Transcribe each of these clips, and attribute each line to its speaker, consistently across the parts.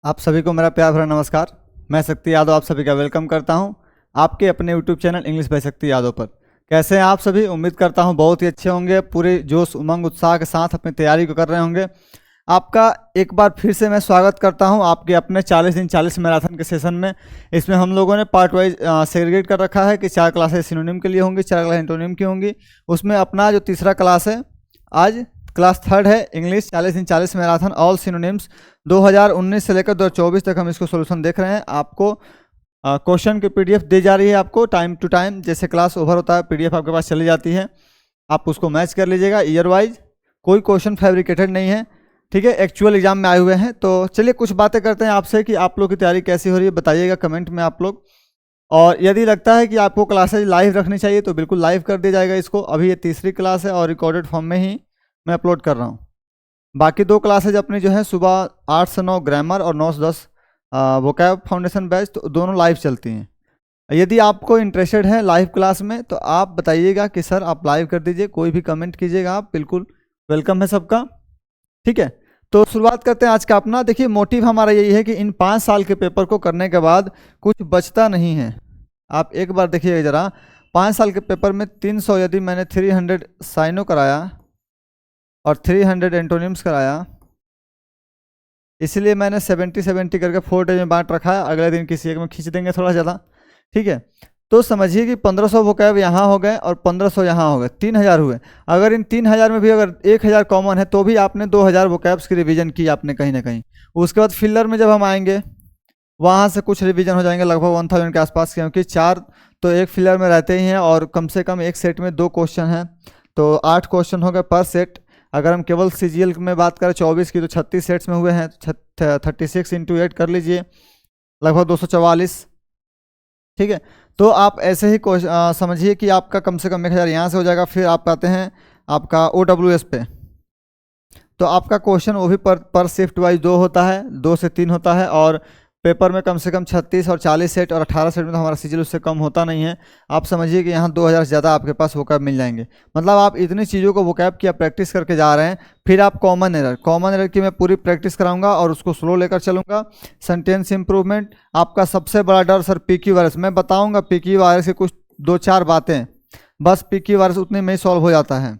Speaker 1: आप सभी को मेरा प्यार भरा नमस्कार। मैं शक्ति यादव आप सभी का वेलकम करता हूं आपके अपने यूट्यूब चैनल इंग्लिश बाय शक्ति यादव पर। कैसे हैं आप सभी? उम्मीद करता हूं बहुत ही अच्छे होंगे, पूरे जोश उमंग उत्साह के साथ अपनी तैयारी को कर रहे होंगे। आपका एक बार फिर से मैं स्वागत करता हूं आपके अपने 40 दिन 40 मैराथन के सेशन में। इसमें हम लोगों ने पार्ट वाइज सेग्रीगेट कर रखा है कि 4 क्लासेस सिनोनिम के लिए होंगी, 4 क्लास एंटोनिम की होंगी। उसमें अपना जो तीसरा क्लास है, आज क्लास थर्ड है, इंग्लिश 40 दिन 40 मैराथन ऑल सिनोनिम्स 2019 से लेकर 2024 तक हम इसको सोल्यूशन देख रहे हैं। आपको क्वेश्चन की पीडीएफ दी जा रही है, आपको टाइम टू टाइम जैसे क्लास ओवर होता है पीडीएफ आपके पास चली जाती है। आप उसको मैच कर लीजिएगा ईयर वाइज, कोई क्वेश्चन फैब्रिकेटेड नहीं है, ठीक है। एक्चुअल एग्जाम में आए हुए हैं। तो चलिए कुछ बातें करते हैं आपसे कि आप लोग की तैयारी कैसी हो रही है, बताइएगा कमेंट में आप लोग। और यदि लगता है कि आपको क्लासेज लाइव रखनी चाहिए तो बिल्कुल लाइव कर दिया जाएगा इसको। अभी ये तीसरी क्लास है और रिकॉर्डेड फॉर्म में ही मैं अपलोड कर रहा हूँ। बाकी 2 क्लासेज अपनी जो है सुबह 8 से 9 ग्रामर और 9 से 10 वोकैब फाउंडेशन बैच, तो दोनों लाइव चलती हैं। यदि आपको इंटरेस्टेड है लाइव क्लास में तो आप बताइएगा कि सर आप लाइव कर दीजिए, कोई भी कमेंट कीजिएगा, आप बिल्कुल वेलकम है सबका, ठीक है। तो शुरुआत करते हैं आज का अपना। देखिए मोटिव हमारा यही है कि इन 5 साल के पेपर को करने के बाद कुछ बचता नहीं है। आप एक बार देखिएगा ज़रा, 5 साल के पेपर में 300 यदि मैंने 300 साइनो कराया और 300 एंटोनिम्स कराया, इसलिए मैंने 70-70 करके 4 डेज में बांट रखा है। अगले दिन किसी एक में खींच देंगे थोड़ा ज़्यादा, ठीक है। तो समझिए कि 1500 वोकैब यहाँ हो गए और 1500 यहाँ हो गए, 3000 हुए। अगर इन 3000 में भी अगर 1000 कॉमन है तो भी आपने 2000 वोकैब्स की रिवीजन की आपने कहीं ना कहीं। उसके बाद फिलर में जब हम आएंगे वहाँ से कुछ रिवीजन हो जाएंगे लगभग 1000 के आसपास, क्योंकि 4 तो एक फिलर में रहते ही हैं और कम से कम एक सेट में 2 क्वेश्चन हैं, तो 8 क्वेश्चन हो गए पर सेट। अगर हम केवल सीजीएल में बात करें 24 की तो 36 सेट्स में हुए हैं, 36 इंटू 8 कर लीजिए, लगभग 244, ठीक है। तो आप ऐसे ही समझिए कि आपका कम से कम 1000 यहाँ से हो जाएगा। फिर आप आते हैं आपका OWS पे, तो आपका क्वेश्चन वो भी पर शिफ्ट वाइज 2 होता है, 2 से 3 होता है। और पेपर में कम से कम 36 और 40 सेट और 18 सेट में तो हमारा सीजीएल उससे कम होता नहीं है। आप समझिए कि यहाँ 2000 से ज़्यादा आपके पास वोकैब मिल जाएंगे। मतलब आप इतनी चीज़ों को वोकैब की प्रैक्टिस करके जा रहे हैं। फिर आप कॉमन एरर की मैं पूरी प्रैक्टिस कराऊंगा और उसको स्लो लेकर चलूँगा। सेंटेंस इंप्रूवमेंट, आपका सबसे बड़ा डर सर पीक्यू वायरस, मैं बताऊँगा पीक्यू वायरस की कुछ 2-4 बातें, बस पीक्यू वायरस उतने में ही सॉल्व हो जाता है,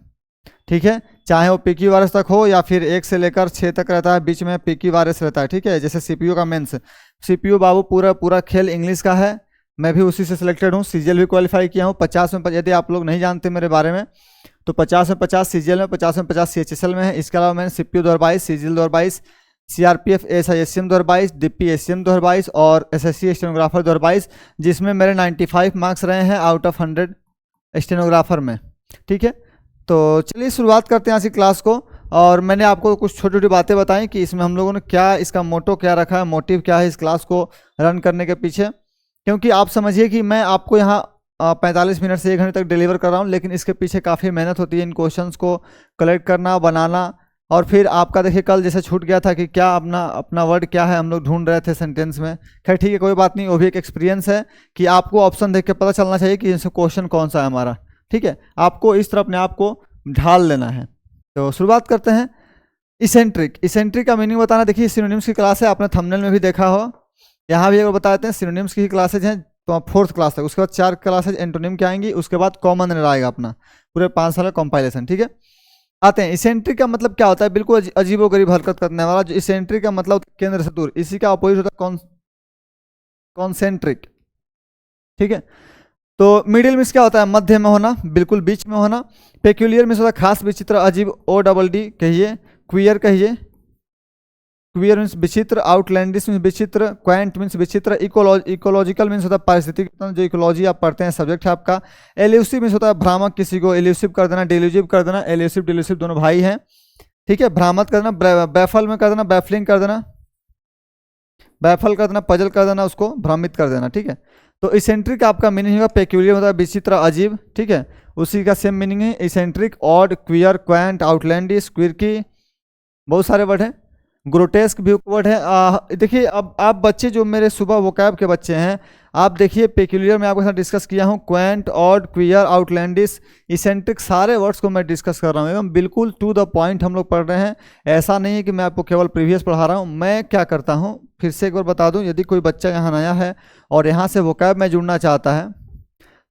Speaker 1: ठीक है। चाहे वो पीक्यू वायरस तक हो या फिर 1 से लेकर 6 तक रहता है, बीच में पीक्यू वायरस रहता है, ठीक है। जैसे सीपीयू का मेंस, सीपीयू बाबू पूरा खेल इंग्लिश का है, मैं भी उसी से सिलेक्टेड हूँ। सीजीएल भी क्वालिफाई किया हूँ। 50 में, यदि आप लोग नहीं जानते मेरे बारे में, तो 50 में 50 सीजीएल में, 50 में 50 CHSL में है। इसके अलावा मैंने CPU 2022, CGL 2022, CRPF SISM 2022, DP SCM 2022 और SSC स्टेनोग्राफर 2022, जिसमें मेरे 95 मार्क्स रहे हैं आउट ऑफ 100 स्टेनोग्राफर में, ठीक है। तो चलिए शुरुआत करते हैं आज की क्लास को। और मैंने आपको कुछ छोटी छोटी बातें बताई कि इसमें हम लोगों ने क्या, इसका मोटो क्या रखा है, मोटिव क्या है इस क्लास को रन करने के पीछे। क्योंकि आप समझिए कि मैं आपको यहाँ 45 मिनट से 1 घंटे तक डिलीवर कर रहा हूँ, लेकिन इसके पीछे काफ़ी मेहनत होती है इन क्वेश्चंस को कलेक्ट करना, बनाना। और फिर आपका देखिए कल जैसे छूट गया था कि क्या अपना वर्ड क्या है हम लोग ढूंढ रहे थे सेंटेंस में। खैर ठीक है, कोई बात नहीं, वो भी एक एक्सपीरियंस है कि आपको ऑप्शन देख के पता चलना चाहिए कि इनसे क्वेश्चन कौन सा है हमारा, ठीक है। आपको इस तरह अपने आप को ढाल लेना है। तो शुरुआत करते हैं। इसेंट्रिक का मीनिंग बताना। देखिए सिनोनिम्स की क्लास है, आपने थंबनेल में भी देखा हो, यहाँ भी अगर बता देते हैं सिनोनिम्स की क्लासेज हैं तो 4th क्लास तक। उसके बाद 4 क्लासेज एंटोनिम की आएंगी, उसके बाद कॉमन एरर आएगा अपना पूरे 5 साल का कॉम्पाइलेशन, ठीक है। आते हैं इसेंट्रिक का मतलब क्या होता है, बिल्कुल अजीबोगरीब हरकत करने वाला। जो इसेंट्रिक का मतलब केंद्र से दूर, इसी का अपोजिट होता है कॉन्सेंट्रिक, ठीक है। तो मिडिल मीन्स क्या होता है, मध्य में होना, बिल्कुल बीच में होना। पेक्यूलियर मीन्स होता है खास, विचित्र, अजीब, ODD कहिए, क्वियर कहिए, क्वियर मीन्स विचित्र, आउटलैंडिश मीन्स विचित्र, क्वांट मीन्स विचित्र, इकोलॉजिकल मीन्स होता है पारिस्थितिक, जो इकोलॉजी आप पढ़ते हैं सब्जेक्ट है आपका। एल्यूसिव मीन्स होता है भ्रामक, किसी को एल्यूसिव कर देना, डिल्यूजिव कर देना। एल्यूसिव डिल्यूसिव दोनों भाई हैं, ठीक है। भ्रामक कर देना, बैफल में कर देना, बैफलिंग कर देना, बैफल कर देना, पजल कर देना, उसको भ्रमित कर देना, ठीक है। तो इसेंट्रिक आपका मीनिंग होगा पेक्यूलियर होता है विचित्र, अजीब, ठीक है। उसी का सेम मीनिंग है eccentric, odd, queer, quaint, outlandish, quirky, बहुत सारे वर्ड हैं। ग्रोटेस्क भी वर्ड है। देखिए अब आप बच्चे जो मेरे सुबह वोकैब के बच्चे हैं, आप देखिए पेक्यूलियर में आपके साथ डिस्कस किया हूँ, Quint, odd, queer, outlandish, eccentric, सारे वर्ड्स को मैं डिस्कस कर रहा हूँ एकदम बिल्कुल टू द पॉइंट हम लोग पढ़ रहे हैं। ऐसा नहीं है कि मैं आपको केवल प्रीवियस पढ़ा रहा हूँ। मैं क्या करता हूँ, फिर से एक बार बता दूँ, यदि कोई बच्चा यहाँ नया है और यहाँ से वोकैब में जुड़ना चाहता है,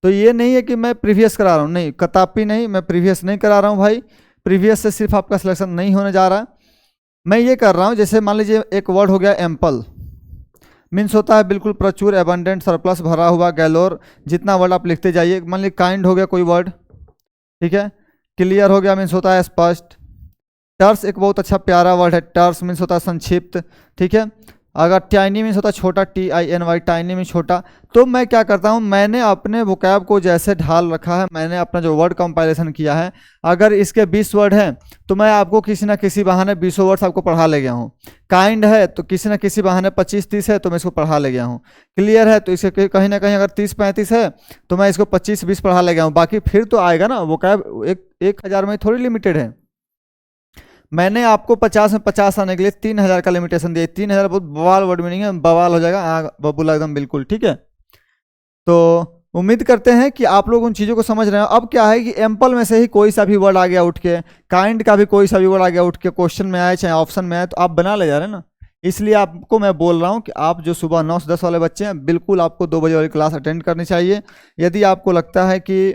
Speaker 1: तो ये नहीं है कि मैं प्रीवियस करा रहा हूँ, नहीं, कतापी नहीं, मैं प्रीवियस नहीं करा रहा हूँ भाई। प्रीवियस से सिर्फ आपका सिलेक्शन नहीं होने जा रहा। मैं ये कर रहा हूँ, जैसे मान लीजिए एक वर्ड हो गया एम्पल, मीन्स होता है बिल्कुल प्रचुर, एबंडेंट, सरप्लस, भरा हुआ, गैलोर, जितना वर्ड आप लिखते जाइए। मान लीजिए काइंड हो गया कोई वर्ड, ठीक है। क्लियर हो गया, मीन्स होता है स्पष्ट। टर्स एक बहुत अच्छा प्यारा वर्ड है, टर्स मीन्स होता है संक्षिप्त, ठीक है। अगर टाइनी मीन्स होता है छोटा, TINY, टाइनी मीन्स छोटा। तो मैं क्या करता हूँ, मैंने अपने वोकैब को जैसे ढाल रखा है, मैंने अपना जो वर्ड कंपाइलेशन किया है, अगर इसके 20 वर्ड हैं तो मैं आपको किसी ना किसी बहाने 20 वर्ड्स आपको पढ़ा ले गया हूँ। काइंड है तो किसी ना किसी बहाने 25-30 है तो मैं इसको पढ़ा ले गया हूँ। क्लियर है तो इसके कहीं ना कहीं अगर 30-35 है तो मैं इसको 25-20 पढ़ा ले गया हूँ। बाकी फिर तो आएगा ना, वोकैब 1000 में थोड़ी लिमिटेड है। मैंने आपको 50 में 50 आने के लिए 3000 का लिमिटेशन दिया। 3000 बहुत बवाल वर्ड मीनिंग है, बवाल हो जाएगा बबूला एकदम बिल्कुल, ठीक है। तो उम्मीद करते हैं कि आप लोग उन चीज़ों को समझ रहे हैं। अब क्या है कि एम्पल में से ही कोई सा भी वर्ड आ गया उठ के, काइंड का भी कोई सा भी वर्ड आ गया उठ के, क्वेश्चन में आए चाहे ऑप्शन में आए, तो आप बना ले जा रहे हैं ना। इसलिए आपको मैं बोल रहा हूँ कि आप जो सुबह 9 से 10 वाले बच्चे हैं, बिल्कुल आपको 2 बजे वाली क्लास अटेंड करनी चाहिए। यदि आपको लगता है कि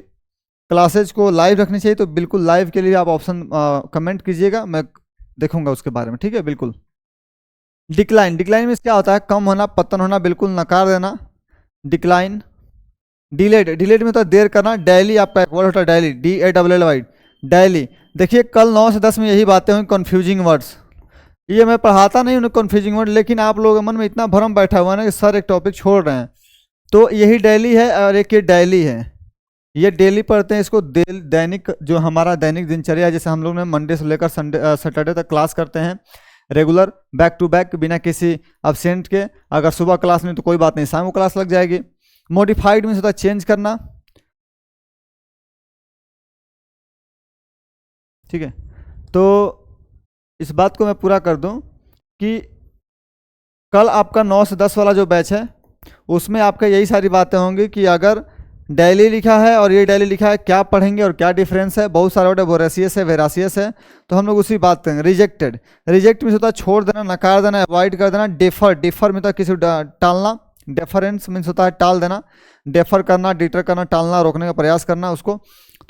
Speaker 1: क्लासेज को लाइव रखनी चाहिए तो बिल्कुल लाइव के लिए आप ऑप्शन कमेंट कीजिएगा, मैं देखूंगा उसके बारे में, ठीक है। बिल्कुल। डिक्लाइन, डिक्लाइन में क्या होता है, कम होना, पतन होना, बिल्कुल नकार देना, डिक्लाइन। डिलेड, डिलेड में तो देर करना। डेली आपका एक वर्ड होता है डेली, DALLY, डेली। देखिए कल 9 से 10 में यही बातें हुई, कन्फ्यूजिंग वर्ड्स। ये मैं पढ़ाता नहीं हूँ कन्फ्यूजिंग वर्ड, लेकिन आप लोगों के मन में इतना भ्रम बैठा हुआ है ना कि सर एक टॉपिक छोड़ रहे हैं। तो यही डेली है और एक ये डेली है, ये डेली पढ़ते हैं इसको। दैनिक, जो हमारा दैनिक दिनचर्या है, जैसे हम लोग ने मंडे से लेकर सैटरडे तक क्लास करते हैं रेगुलर, बैक टू बैक, बिना किसी अब्सेंट के। अगर सुबह क्लास नहीं तो कोई बात नहीं, शाम को क्लास लग जाएगी। मॉडिफाइड मीन्स होता है चेंज करना, ठीक है। तो इस बात को मैं पूरा कर दूं कि कल आपका 9 से 10 वाला जो बैच है उसमें आपका यही सारी बातें होंगी कि अगर डेली लिखा है और ये डेली लिखा है, क्या पढ़ेंगे और क्या डिफरेंस है। बहुत सारे वर्ड है, वोरेसियस है, वेरासियस है, तो हम लोग उसी बात करेंगे। रिजेक्टेड, रिजेक्ट मीन्स होता है छोड़ देना, नकार देना, अवॉइड कर देना। डेफर, डिफर में होता है किसी टालना। डेफरेंस मीन्स होता है टाल देना, डेफर करना, डिटर करना, टालना, रोकने का प्रयास करना उसको।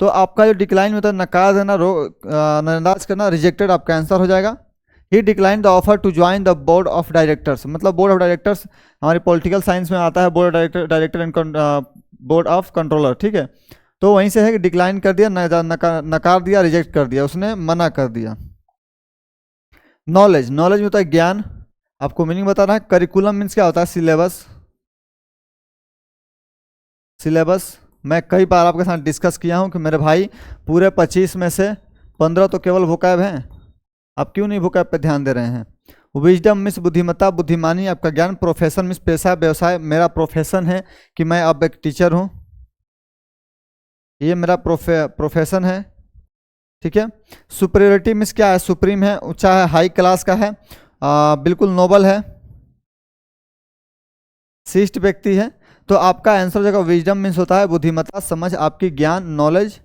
Speaker 1: तो आपका जो डिक्लाइन में होता है नकार देना, नजरअंदाज करना, रिजेक्टेड आपका आंसर हो जाएगा। He decline the offer to join the board of directors, मतलब बोर्ड ऑफ डायरेक्टर्स हमारी पॉलिटिकल साइंस में आता है, board of director and board of controller, ठीक है। तो वहीं से है कि डिक्लाइन कर दिया, नकार दिया, रिजेक्ट कर दिया, उसने मना कर दिया। नॉलेज, नॉलेज में होता है ज्ञान, आपको मीनिंग बता रहा है। करिकुलम मीन्स क्या होता है, सिलेबस। सिलेबस मैं कई बार आपके साथ डिस्कस किया हूं कि मेरे भाई पूरे 25 में से 15 तो केवल वोकैब हैं, आप क्यों नहीं वोकैब पे ध्यान दे रहे हैं। विजडम मीन्स बुद्धिमत्ता, बुद्धिमानी, आपका ज्ञान। प्रोफेशन मीन्स पेशा, व्यवसाय। मेरा प्रोफेशन है कि मैं अब एक टीचर हूँ, ये मेरा प्रोफेशन है, ठीक है। सुपरियोरिटी मीन्स क्या है, सुप्रीम है, ऊंचा है, हाई क्लास का है, बिल्कुल नोबल है, शिष्ट व्यक्ति है। तो आपका आंसर हो जाएगा विजडम मीन्स होता है बुद्धिमत्ता, समझ, आपकी ज्ञान, नॉलेज।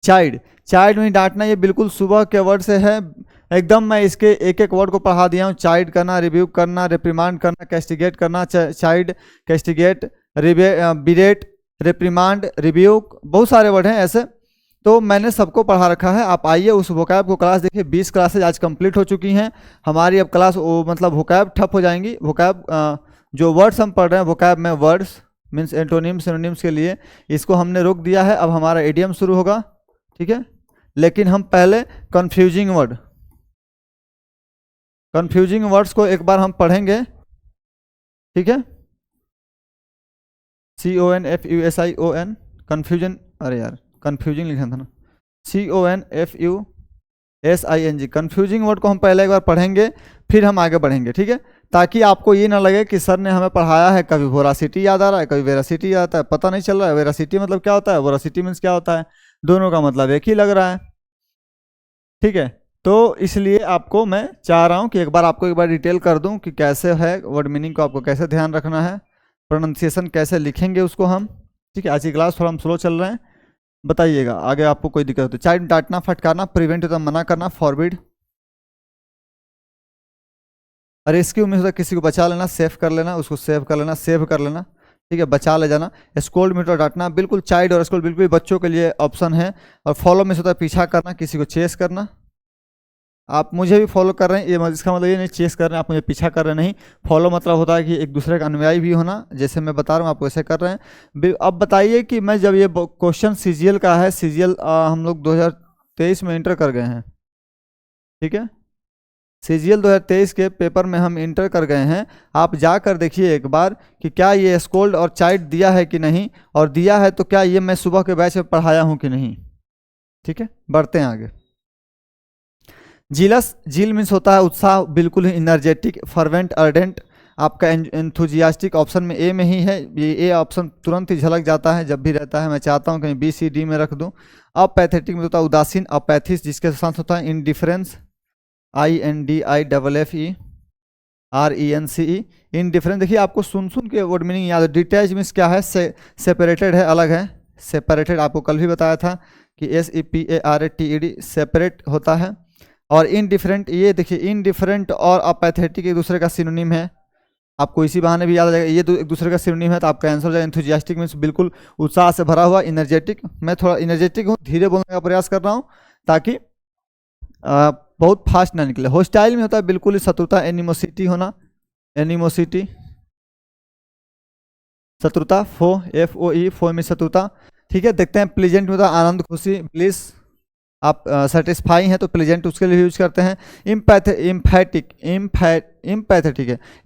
Speaker 1: चाइल्ड, चाइल्ड में डांटना, ये बिल्कुल सुबह के वर्ड से है एकदम। मैं इसके एक एक वर्ड को पढ़ा दिया हूँ। चाइल्ड करना, रिव्यू करना, रिप्रीमांड करना, कैस्टिगेट करना, चाइल्ड, कैस्टिगेट, बिरेट, रिप्रीमांड, रिव्यू, बहुत सारे वर्ड हैं ऐसे। तो मैंने सबको पढ़ा रखा है। आप आइए उस वोकैब को क्लास देखिए। 20 क्लासेज आज कंप्लीट हो चुकी हैं हमारी। अब क्लास मतलब वोकैब ठप हो जाएंगी। वोकैब जो वर्ड्स हम पढ़ रहे हैं वोकैब में, वर्ड्स मीन्स एंटोनिम्स, सिनोनिम्स के लिए, इसको हमने रोक दिया है। अब हमारा इडियम शुरू होगा, ठीक है। लेकिन हम पहले कंफ्यूजिंग वर्ड, कंफ्यूजिंग वर्ड्स को एक बार हम पढ़ेंगे, ठीक है। CONFUSION, कंफ्यूजन, अरे यार कंफ्यूजिंग लिखा था ना, CONFUSING, कंफ्यूजिंग वर्ड को हम पहले एक बार पढ़ेंगे, फिर हम आगे बढ़ेंगे, ठीक है। ताकि आपको ये ना लगे कि सर ने हमें पढ़ाया है, कभी वोरासिटी याद आ रहा है, कभी वेरासिटी याद आता है, पता नहीं चल रहा है वेरासिटी मतलब क्या होता है, वोरासिटी मीन्स क्या होता है, दोनों का मतलब एक ही लग रहा है, ठीक है। तो इसलिए आपको मैं चाह रहा हूँ कि एक बार आपको एक बार डिटेल कर दूँ कि कैसे है वर्ड मीनिंग को आपको कैसे ध्यान रखना है। प्रोनाउंसिएशन कैसे लिखेंगे उसको हम, ठीक है। आज की क्लास थोड़ा हम स्लो चल रहे हैं, बताइएगा आगे आपको कोई दिक्कत हो तो। चाइल्ड डांटना फटकारना, प्रिवेंट होता है मना करना, फॉरबिड, रेस्क्यू में होता है किसी को बचा लेना, सेव कर लेना, उसको सेव कर लेना, सेव कर लेना, ठीक है, बचा ले जाना। स्कोल्ड में होता है डांटना, बिल्कुल चाइल्ड और स्कोल्ड बिल्कुल बच्चों के लिए ऑप्शन है। और फॉलो में होता है पीछा करना, किसी को चेस करना। आप मुझे भी फॉलो कर रहे हैं, ये इसका मतलब ये नहीं चेस कर रहे हैं, आप मुझे पीछा कर रहे हैं, नहीं। फॉलो मतलब होता है कि एक दूसरे का अनुयायी भी होना, जैसे मैं बता रहा हूँ आप वैसे कर रहे हैं। अब बताइए कि मैं जब ये क्वेश्चन सीजीएल का है, सीजीएल हम लोग 2023 में इंटर कर गए हैं, ठीक है। सीजीएल 2023 के पेपर में हम इंटर कर गए हैं। आप जाकर देखिए एक बार कि क्या ये स्कोल्ड और चाइल्ड दिया है कि नहीं, और दिया है तो क्या ये मैं सुबह के बैच में पढ़ाया हूँ कि नहीं, ठीक है। बढ़ते हैं आगे। जीलस, जील मीन्स होता है उत्साह, बिल्कुल ही इनर्जेटिक, फर्वेंट, अर्डेंट। आपका एंथुजियास्टिक ऑप्शन में ए में ही है, ये ए ऑप्शन तुरंत ही झलक जाता है जब भी रहता है। मैं चाहता हूँ कहीं बी सी डी में रख दूँ। अपैथेटिक में होता है उदासीन, अपैथिस जिसके साथ होता है इनडिफरेंस, INDIFFERENCE, इनडिफरेंस। देखिए आपको सुन सुन के वर्ड मीनिंग याद है। डिटैच मीन्स क्या है, सेपरेटेड है, अलग है, सेपरेटेड आपको कल भी बताया था कि SEPARATED सेपरेट होता है। और इनडिफरेंट, ये देखिए इनडिफरेंट और अपैथेटिक एक दूसरे का सिनोनिम है, आपको इसी बहाने भी याद आ जाएगा, ये एक दूसरे का सिनोनिम है, तो आपका आंसर हो जाएगा एंथुजियास्टिक मीन्स बिल्कुल उत्साह से भरा हुआ, इनर्जेटिक। मैं थोड़ा इनर्जेटिक हूँ, धीरे बोलने का प्रयास कर रहा हूँ ताकि बहुत फास्ट ना निकले। होस्टाइल में होता है बिल्कुल ही शत्रुता, एनिमोसिटी होना, एनिमोसिटी, शत्रुता, FOE, फो में शत्रुता, ठीक है। देखते हैं प्लीजेंट में होता है आनंद, खुशी, ब्लिस। आप सेटिस्फाई हैं तो प्लेजेंट उसके लिए यूज करते हैं। इम्पैथेटिक है,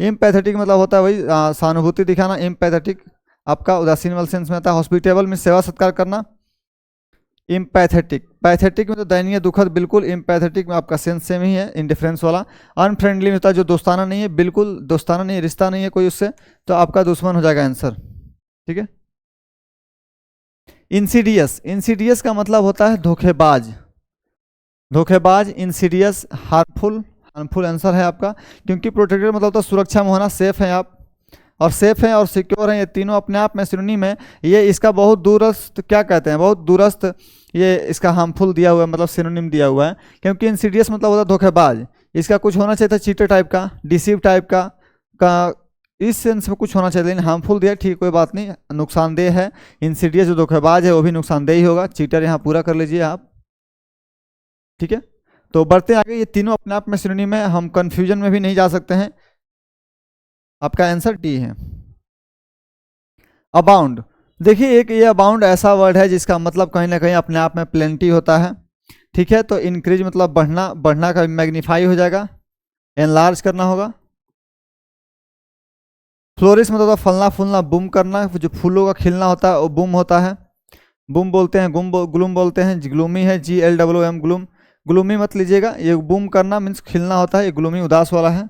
Speaker 1: इम्पैथेटिक मतलब होता है वही सहानुभूति दिखाना। इम्पैथेटिक आपका उदासीन वाले सेंस में आता है। हॉस्पिटेबल में सेवा सत्कार करना। इम्पैथेटिक, पैथेटिक में तो दयनीय, दुखद, बिल्कुल। इम्पैथेटिक में आपका सेंस सेम ही है, इंडिफरेंस वाला। अनफ्रेंडली में होता है जो दोस्ताना नहीं है, बिल्कुल दोस्ताना नहीं है, रिश्ता नहीं है कोई उससे, तो आपका दुश्मन हो जाएगा आंसर, ठीक है। इंसीडियस, इंसीडियस का मतलब होता है धोखेबाज, धोखेबाज, इंसीडियस, हार्मफुल, हार्मफुल आंसर है आपका। क्योंकि प्रोटेक्टेड मतलब होता है सुरक्षा में होना, सेफ है आप, और सेफ है और सिक्योर है, ये तीनों अपने आप में सिनोनिम है। ये इसका बहुत दूरस्थ क्या कहते हैं, बहुत दूरस्थ, ये इसका हार्मफुल दिया हुआ है, मतलब सिनोनिम दिया हुआ है। क्योंकि इंसीडियस मतलब होता है धोखेबाज, इसका कुछ होना चाहिए था चीटर टाइप का, डिसीव टाइप का इस सेंस में कुछ होना चाहिए, लेकिन हार्मफुल दिया, ठीक कोई बात नहीं, नुकसानदेह है। इंसीडियस जो धोखेबाज है वो भी नुकसानदेह ही होगा। चीटर यहाँ पूरा कर लीजिए आप, ठीक है। तो बढ़ते आगे, ये तीनों अपने आप में सिनोनिम है, हम कंफ्यूजन में भी नहीं जा सकते हैं। आपका आंसर डी है। अबाउंड, देखिए एक ये अबाउंड ऐसा वर्ड है जिसका मतलब कहीं ना कहीं अपने आप में प्लेंटी होता है, ठीक है। तो इंक्रीज मतलब बढ़ना, बढ़ना का मैग्नीफाई हो जाएगा, एनलार्ज करना होगा। फ्लोरिश मतलब होता फलना फूलना, बूम करना, जो फूलों का खिलना होता है वो बूम होता है, बूम बोलते हैं, ग्लूम बोलते हैं, ग्लूमी है, GLOOM, ग्लूम। ग्लूमी मत लीजिएगा, ये बूम करना मीन्स खिलना होता है, ये ग्लूमी उदास वाला है,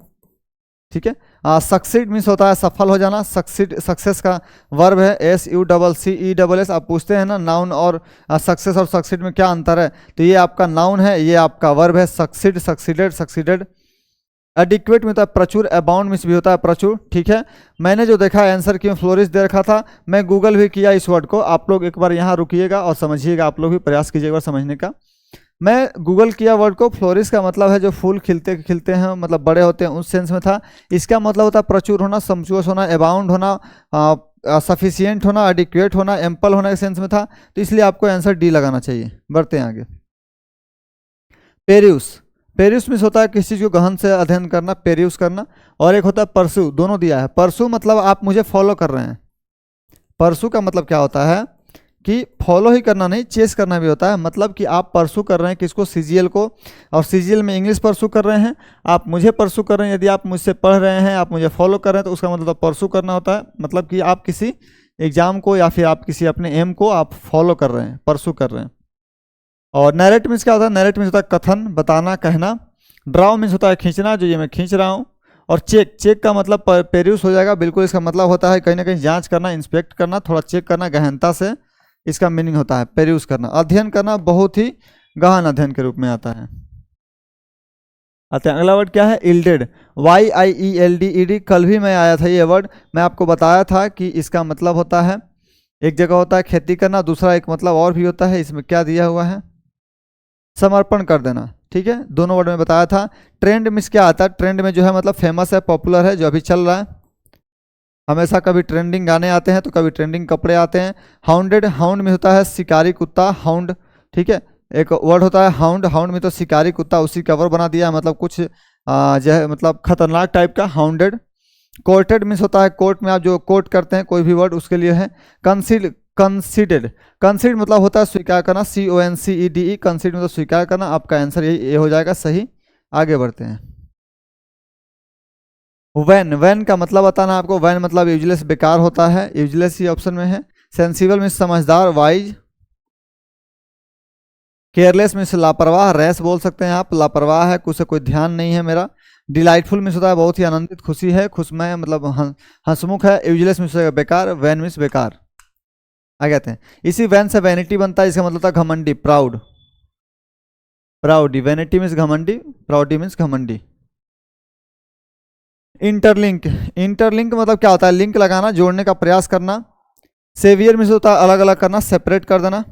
Speaker 1: ठीक है। सक्सीड मीन्स होता है सफल हो जाना, सक्सीड सक्सेस का वर्ब है, SUCCESS। आप पूछते हैं ना नाउन और सक्सेस और सक्सीड में क्या अंतर है, तो ये आपका नाउन है, ये आपका वर्ब है, सक्सीड, सक्सीडेड, सक्सीडेड। एडिक्वेट में होता है प्रचुर, अबाउंड मीन्स भी होता है प्रचुर, ठीक है। मैंने जो देखा है आंसर क्यों फ्लोरिश दे रखा था, मैं गूगल भी किया इस वर्ड को, आप लोग एक बार यहाँ रुकिएगा और समझिएगा, आप लोग भी प्रयास कीजिएगा समझने का। मैं गूगल किया वर्ड को, फ्लोरिश का मतलब है जो फूल खिलते खिलते हैं, मतलब बड़े होते हैं, उस सेंस में था। इसका मतलब होता है प्रचुर होना, सम्चुअस होना, अबाउंड होना, सफिशियंट होना, एडिक्वेट होना, एम्पल होना के सेंस में था, तो इसलिए आपको आंसर डी लगाना चाहिए। बढ़ते हैं आगे। पेरियस, पेरियस मीन्स होता है किसी चीज़ को गहन से अध्ययन करना, पेरियस करना। और एक होता है परसू, दोनों दिया है। परसू मतलब आप मुझे फॉलो कर रहे हैं, परसू का मतलब क्या होता है कि फॉलो ही करना नहीं, चेस करना भी होता है। मतलब कि आप परसू कर रहे हैं किसको, सीजीएल को, और सीजीएल में इंग्लिश परसू कर रहे हैं, आप मुझे परसू कर रहे हैं। यदि आप मुझसे पढ़ रहे हैं, आप मुझे फॉलो कर रहे हैं, तो उसका मतलब परसू करना होता है, मतलब कि आप किसी एग्जाम को या फिर आप किसी अपने एम को आप फॉलो कर रहे हैं, परसू कर रहे हैं। और नैरेट मीन्स क्या होता है, नैरेट मीन्स होता है कथन, बताना, कहना। ड्राव मीन्स होता है खींचना, जो ये मैं खींच रहा हूँ। और चेक, चेक का मतलब पेरियस हो जाएगा, बिल्कुल इसका मतलब होता है कहीं ना कहीं जांच करना, इंस्पेक्ट करना, थोड़ा चेक करना गहनता से, इसका मीनिंग होता है पेरियस करना। अध्ययन करना बहुत ही गहन अध्ययन के रूप में आता है। आते हैं। अगला वर्ड क्या है, इल्डेड, YIELDED। कल भी मैं आया था ये वर्ड, मैं आपको बताया था कि इसका मतलब होता है, एक जगह होता है खेती करना, दूसरा एक मतलब और भी होता है, इसमें क्या दिया हुआ है, समर्पण कर देना। ठीक है, दोनों वर्ड में बताया था। ट्रेंड मीन्स क्या आता है, ट्रेंड में जो है मतलब फेमस है, पॉपुलर है, जो अभी चल रहा है। हमेशा कभी ट्रेंडिंग गाने आते हैं तो कभी ट्रेंडिंग कपड़े आते हैं। हाउंडेड, हाउंड में होता है शिकारी कुत्ता, हाउंड। ठीक है, एक वर्ड होता है हाउंड, हाउंड में तो शिकारी कुत्ता, उसी कवर बना दिया है, मतलब कुछ जो है मतलब खतरनाक टाइप का, हाउंडेड। कोर्टेड मीन्स होता है कोर्ट में आप जो कोर्ट करते हैं कोई भी वर्ड, उसके लिए है। कंसीड, कंसीडेड, कंसीड मतलब होता है स्वीकार करना, CONCEDE, कंसीड मतलब स्वीकार करना। आपका आंसर ये हो जाएगा सही। आगे बढ़ते हैं। वैन, वैन का मतलब बताना आपको। वैन मतलब यूजलेस, बेकार होता है, यूजलेस ही ऑप्शन में है। सेंसिबल मीन्स समझदार, वाइज। केयरलेस मीन्स लापरवाह, रैश बोल सकते हैं आप, लापरवाह है, कुछ से कोई ध्यान नहीं है मेरा। डिलाइटफुल मीन्स होता है बहुत ही आनंदित, खुशी है, खुशमय मतलब हंसमुख है। यूजलेस मीन्स बेकार, वैन मीन्स बेकार। आ जाते हैं। इसी वैन से वैनिटी बनता है, इसका मतलब था घमंडी, प्राउड, प्राउडी। वैनिटी मीन्स घमंडी, प्राउडी मीन्स घमंडी। इंटरलिंक, इंटरलिंक मतलब क्या होता है, लिंक लगाना, जोड़ने का प्रयास करना। सेवियर मीन्स होता है अलग अलग करना, सेपरेट कर देना।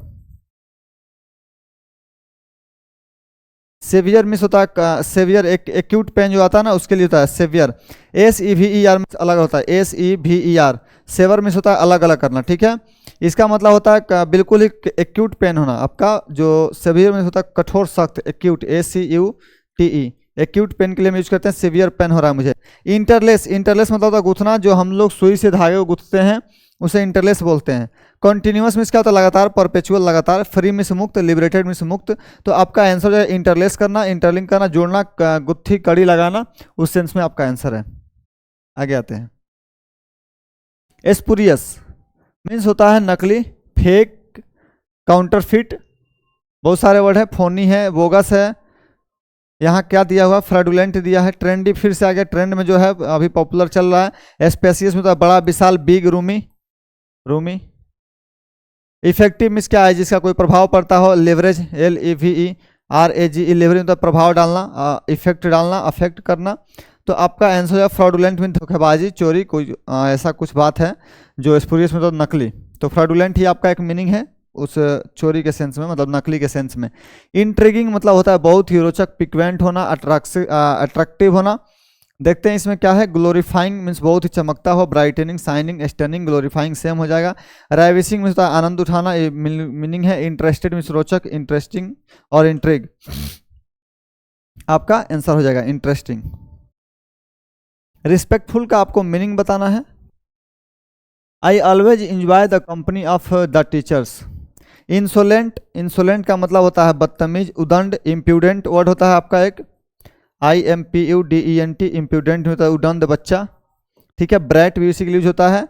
Speaker 1: सेवियर मिस होता है, सेवियर एक एक्यूट पेन जो आता है ना उसके लिए होता है सेवियर। SEVER मिस अलग होता है, SEVER। सेवर मिस होता है अलग अलग करना। ठीक है, इसका मतलब होता है बिल्कुल ही एक्यूट पेन होना आपका। जो सेवियर मिस होता है कठोर सख्त, एक्यूट, ACUTE। एक्यूट पेन के लिए हम यूज करते हैं, सीवियर पेन हो रहा है मुझे। इंटरलेस, इंटरलेस मतलब होता है गूंथना, जो हम लोग सुई से धागे को गूंथते हैं उसे इंटरलेस बोलते हैं। कॉन्टिन्यूस मीन्स क्या होता है, लगातार, परपेचुअल लगातार। फ्री मीन्स मुक्त, लिबरेटेड मीन्स मुक्त। तो आपका आंसर जो है इंटरलेस करना, इंटरलिंक करना, जोड़ना, गुत्थी कड़ी लगाना, उस सेंस में आपका आंसर है। आगे आते हैं। एस्पुरियस मीन्स होता है नकली, फेक, काउंटरफिट। बहुत सारे वर्ड है, फोनी है, बोगस है। यहाँ क्या दिया हुआ, फ्रैडुलेंट दिया है। ट्रेंडी फिर से आ गया, ट्रेंड में जो है अभी पॉपुलर चल रहा है। स्पेसियस में तो बड़ा, विशाल, big, roomy, roomy. Effective means क्या है, जिसका कोई प्रभाव पड़ता हो। लेवरेज, LEVERAGE, लेवरेज मतलब प्रभाव डालना, इफेक्ट डालना, अफेक्ट करना। तो आपका आंसर है फ्रॉडुलेंट मीन धोखेबाजी, चोरी, कोई ऐसा कुछ बात है। जो स्पूरियस में तो नकली, तो फ्रॉडुलेंट ही आपका एक मीनिंग है उस चोरी के सेंस में, मतलब नकली के सेंस में। इंट्रिगिंग मतलब होता है बहुत ही रोचक, पिक्वेंट होना, अट्रैक्टिव होना। देखते हैं इसमें क्या है। ग्लोरीफाइंग मीन्स बहुत ही चमकता हो, brightening, shining, stunning, glorifying same हो जाएगा। राइविसिंग मीन्स आनंद उठाना, ये मीनिंग है। इंटरेस्टेड मीन्स रोचक, इंटरेस्टिंग और इंट्रिग। आपका आंसर हो जाएगा इंटरेस्टिंग। रिस्पेक्टफुल का आपको मीनिंग बताना है। I always enjoy the company of the teachers. Insolent, insolent का मतलब होता है बदतमीज, उदंड, इम्प्यूडेंट वर्ड होता है आपका एक, IMPUDENT, इम्प्यूडेंट होता है उदंड, बच्चा। ठीक है, ब्रैट भी इसी के लिए यूज होता है।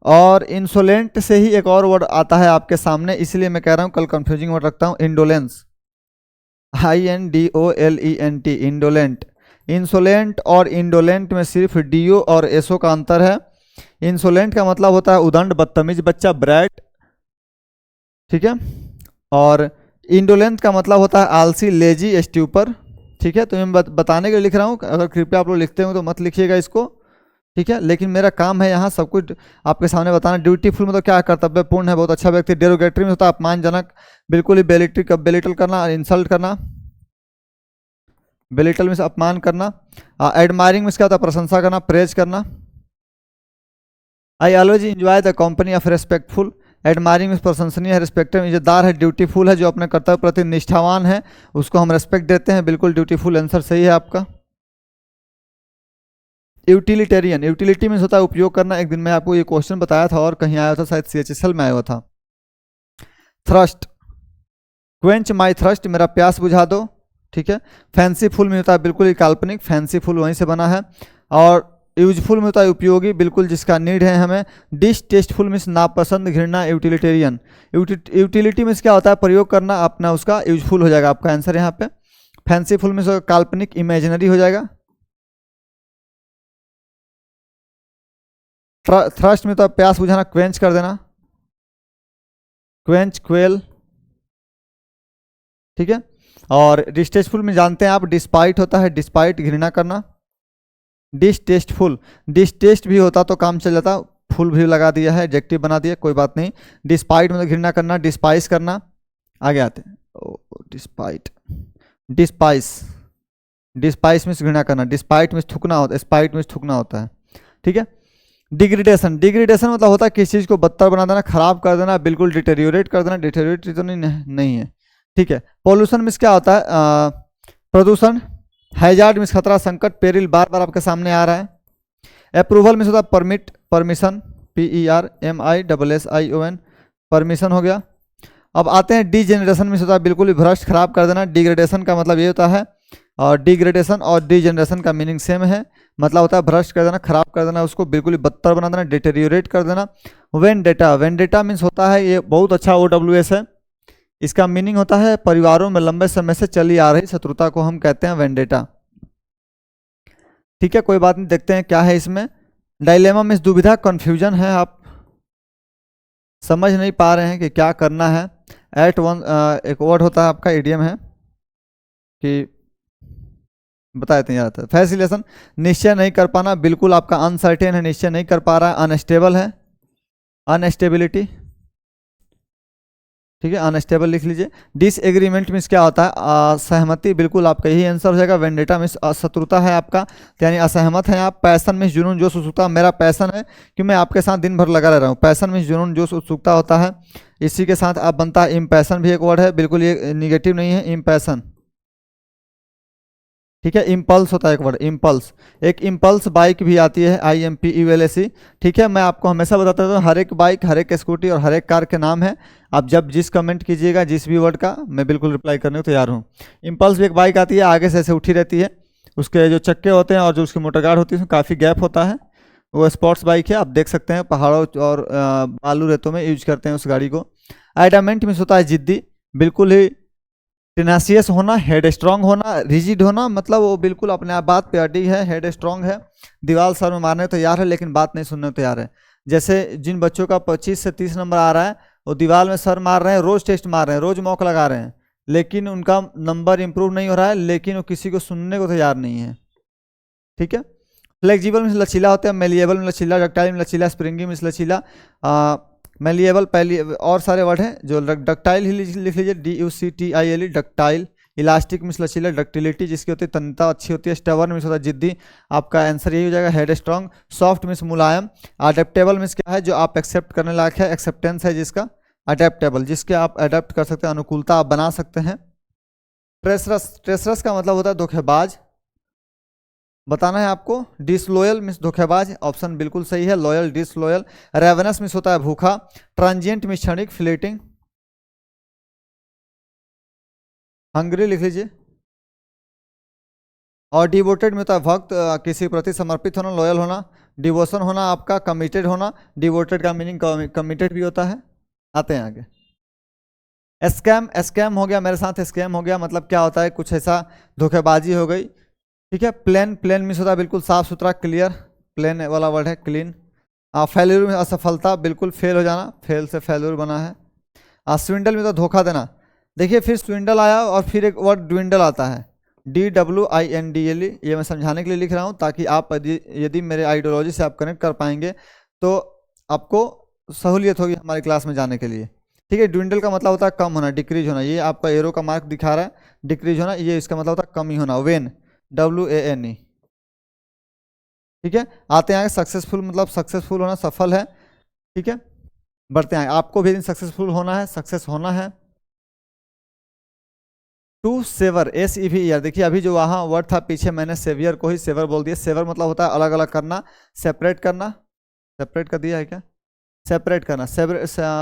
Speaker 1: और इंसोलेंट से ही एक और वर्ड आता है आपके सामने, इसलिए मैं कह रहा हूँ कल कंफ्यूजिंग वर्ड रखता हूँ, इंडोलेंस, INDOLENT, इंडोलेंट। इंसोलेंट और इंडोलेंट में सिर्फ DO और SO का अंतर है। इंसोलेंट का मतलब होता है उदंड, बदतमीज, बच्चा, ब्रैट। ठीक है, और इंडोलेंट का मतलब होता है आलसी, लेजी, स्ट्यूपर। ठीक है, तो मैं बताने के लिए लिख रहा हूँ, अगर कृपया आप लोग लिखते हो तो मत लिखिएगा इसको। ठीक है, लेकिन मेरा काम है यहाँ सब कुछ आपके सामने बताना। ड्यूटीफुल मतलब क्या, कर्तव्यपूर्ण है, बहुत अच्छा व्यक्ति। डेरोगेटरी में होता है अपमानजनक, बिल्कुल ही बेलिटल करना, इंसल्ट करना। बेलिटल मीन्स अपमान करना। एडमायरिंग मीन्स क्या होता है, प्रशंसा करना, प्रेज करना। I always enjoy the company of respectful. Admiring means प्रशंसनीय है, रिस्पेक्टेड इज्जतदार है, ड्यूटीफुल है जो अपने कर्तव्य प्रति निष्ठावान है, उसको हम रेस्पेक्ट देते हैं। बिल्कुल ड्यूटीफुल आंसर सही है आपका। यूटिलिटेरियन, यूटिलिटी मीन्स होता है उपयोग करना। एक दिन मैं आपको ये क्वेश्चन बताया था और कहीं आया था, शायद CHSL में आया हुआ था। थ्रस्ट, क्वेंच माई थ्रस्ट, मेरा प्यास बुझा दो। ठीक है, फैंसीफुल में होता है बिल्कुल ही काल्पनिक, फैंसीफुल वहीं से बना है। और यूजफुल में होता है उपयोगी, बिल्कुल जिसका नीड है हमें। डिसटेस्टफुल मीन्स नापसंद, घृणा, यूटिलिटेरियन। यूटिलिटी मीन्स क्या होता है, प्रयोग करना अपना, उसका यूजफुल हो जाएगा आपका आंसर यहाँ पे। फैंसीफुल मीन्स काल्पनिक, इमेजिनरी हो जाएगा। थ्रस्ट में तो प्यास बुझाना, क्वेंच कर देना, क्वेंच, क्वेल। ठीक है, और डिस्टेस्टफुल में जानते हैं आप, डिस्पाइट होता है, डिस्पाइट घृणा करना। डिसटेस्टफुल, डिसटेस्ट भी होता तो काम चल जाता, फुल भी लगा दिया है, एडजेक्टिव बना दिया, कोई बात नहीं। डिस्पाइट मतलब घृणा करना, डिस्पाइस करना। आगे आते हैं, डिस्पाइट, डिस्पाइस, डिस्पाइस मीन्स घृणा करना, डिस्पाइट मीन्स थूकना होता है, स्पाइट मीन्स थूकना होता है, ठीक है। डिग्रेडेशन, डिग्रेडेशन मतलब होता है किसी चीज़ को बदतर बना देना, खराब कर देना, बिल्कुल डिटेरियोरेट कर देना, डिटेरियोरेट तो नहीं है, ठीक है। पॉल्यूशन मीन्स क्या होता है, प्रदूषण। हैजार्ड मीन्स खतरा, संकट, पेरिल बार बार आपके सामने आ रहा है। अप्रूवल मीन्स होता है परमिट, परमिशन, PERMISSION, परमिशन हो गया। अब आते हैं डीजेनरेशन मीन्स होता है बिल्कुल ही भ्रष्ट, खराब कर देना। डिग्रेडेशन का मतलब ये होता है, और डिग्रेडेशन और डीजेनरेशन का मीनिंग सेम है, मतलब होता है भ्रष्ट कर देना, खराब कर देना, उसको बिल्कुल ही बदतर बना देना, डिटेरियोरेट कर देना। वेंडेटा, वेंडेटा मीन्स होता है, ये बहुत अच्छा OWS है, इसका मीनिंग होता है परिवारों में लंबे समय से चली आ रही शत्रुता को हम कहते हैं वेंडेटा, ठीक है। कोई बात नहीं, देखते हैं क्या है इसमें। डायलेमा मीन्स दुविधा, कंफ्यूजन है, आप समझ नहीं पा रहे हैं कि क्या करना है। एट वन एक वर्ड होता है आपका, इडियम है कि बता देते हैं यार। फैसिलेशन, निश्चय नहीं कर पाना, बिल्कुल आपका अनसर्टेन है, निश्चय नहीं कर पा रहा है। अनस्टेबल है, अनस्टेबिलिटी, ठीक है, अनस्टेबल लिख लीजिए। डिसएग्रीमेंट मीन्स क्या होता है, असहमति, बिल्कुल आपका यही आंसर हो जाएगा। वेंडेटा मीन्स शत्रुता है आपका, यानी असहमत है आप। पैसन मीन्स जुनून जोश उत्सुकता, मेरा पैसन है कि मैं आपके साथ दिन भर लगा रह रहा हूँ, पैसन मीन्स जुनून जोश उत्सुकता होता है। इसी के साथ आप बनता है इम्पैशन, भी एक वर्ड है, बिल्कुल ये निगेटिव नहीं है, इम्पैशन, ठीक है। इम्पल्स होता है एक वर्ड, इम्पल्स। एक इम्पल्स बाइक भी आती है, IMPULSE, ठीक है। मैं आपको हमेशा बताता हूँ, हर एक बाइक, हर एक स्कूटी और हर एक कार के नाम है। आप जब जिस कमेंट कीजिएगा जिस भी वर्ड का, मैं बिल्कुल रिप्लाई करने को तैयार हूँ। इम्पल्स भी एक बाइक आती है, आगे से ऐसे उठी रहती है, उसके जो चक्के होते हैं और जो उसकी मोटर गार्ड होती है उसमें काफ़ी गैप होता है, वो स्पोर्ट्स बाइक है, आप देख सकते हैं पहाड़ों और बालू रेतों में यूज करते हैं उस गाड़ी को। एडामेंट मीन्स होता है जिद्दी, बिल्कुल ही टेनासियस होना, हेड स्ट्रांग होना, रिजिड होना, मतलब वो बिल्कुल अपने आप बात पे अड़ी है, हेड स्ट्रांग है, दीवार सर में मारने को तैयार है लेकिन बात नहीं सुनने को तैयार है। जैसे जिन बच्चों का 25 से 30 नंबर आ रहा है, वो दीवार में सर मार रहे हैं, रोज टेस्ट मार रहे हैं, रोज मॉक लगा रहे हैं, लेकिन उनका नंबर इंप्रूव नहीं हो रहा है, लेकिन वो किसी को सुनने को तैयार नहीं है, ठीक है। फ्लेक्सिबल में लचीला होता है, मेलिएबल में लचीला, डक्टाइल में लचीला, स्प्रिंगी में लचीला, मेलिएबल पहली और सारे वर्ड हैं जो डक्टाइल ही लिख लीजिए, DUCTILE, डक्टाइल। इलास्टिक मीन्स लचीला, डक्टिलिटी जिसकी होती है तन्यता अच्छी होती है। स्टबर्न मीन्स होता है जिद्दी, आपका आंसर यही हो जाएगा, हेड स्ट्रांग। सॉफ्ट मीन्स मुलायम। अडेप्टेबल मीन्स क्या है, जो आप एक्सेप्ट करने लायक है, एक्सेप्टेंस है जिसका। अडेप्टेबल जिसके आप अडेप्ट कर सकते हैं, अनुकूलता आप बना सकते हैं। ट्रेसरस, ट्रेसरस का मतलब होता है धोखेबाज, बताना है आपको। डिसलॉयल मीन्स धोखेबाज, ऑप्शन बिल्कुल सही है, लॉयल, डिसलॉयल। रेवनस मीन्स होता है भूखा। ट्रांजिएंट मीन्स क्षणिक, फ्लेटिंग। हंग्री लिख लीजिए। और डिवोटेड में होता है भक्त, किसी प्रति समर्पित होना, लॉयल होना। डिवोशन होना आपका कमिटेड होना, डिवोटेड का मीनिंग कमिटेड भी होता है। आते हैं आगे। स्कैम, स्कैम हो गया, मेरे साथ स्कैम हो गया, मतलब क्या होता है, कुछ ऐसा धोखेबाजी हो गई, ठीक है। प्लेन, प्लेन मीन्स होता है बिल्कुल साफ सुथरा, क्लियर, प्लेन वाला वर्ड है, क्लीन। फेल्यूर में असफलता, बिल्कुल फेल हो जाना, फेल से फेल्यूर बना है। स्विंडल में तो धोखा देना, देखिए फिर स्विंडल आया और फिर एक वर्ड ड्विंडल आता है, DWINDLE, ये मैं समझाने के लिए लिख रहा हूँ ताकि आप यदि मेरे आइडियोलॉजी से आप कनेक्ट कर पाएंगे तो आपको सहूलियत होगी हमारी क्लास में जाने के लिए, ठीक है। ड्विंडल का मतलब होता है कम होना, डिक्रीज होना, ये आपका एरो का मार्क दिखा रहा है, डिक्रीज होना, ये इसका मतलब होता है कम ही होना। वेन, WANE, ठीक है। आते हैं सक्सेसफुल, मतलब सक्सेसफुल होना, सफल है, ठीक है। बढ़ते हैं, आपको भी सक्सेसफुल होना है, सक्सेस होना है। टू सेवर, SEVER, देखिए अभी जो वहाँ वर्ड था पीछे मैंने सेवियर को ही सेवर बोल दिया। सेवर मतलब होता है अलग अलग करना, सेपरेट करना, सेपरेट कर दिया है क्या, सेपरेट करना।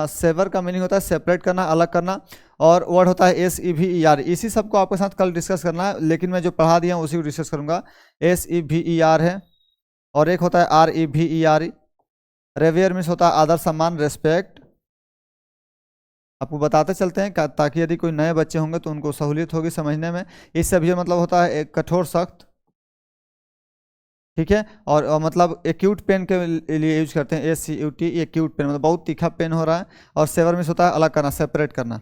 Speaker 1: सेवर का मीनिंग होता है सेपरेट करना, अलग करना। और वर्ड होता है SEVER, इसी सब को आपके साथ कल डिस्कस करना है, लेकिन मैं जो पढ़ा दिया हूँ उसी को डिस्कस करूँगा। SEVER है। और एक होता है REVERE, रेवियर मीन्स होता है आदर, सम्मान, रेस्पेक्ट। आपको बताते चलते हैं ताकि यदि कोई नए बच्चे होंगे तो उनको सहूलियत होगी समझने में। इस सभी मतलब होता है एक कठोर, सख्त, ठीक है। और मतलब एक्यूट पेन के लिए यूज करते हैं, SCUT, एक्यूट पेन मतलब बहुत तीखा पेन हो रहा है। और सेवर मीन्स होता है अलग करना, सेपरेट करना।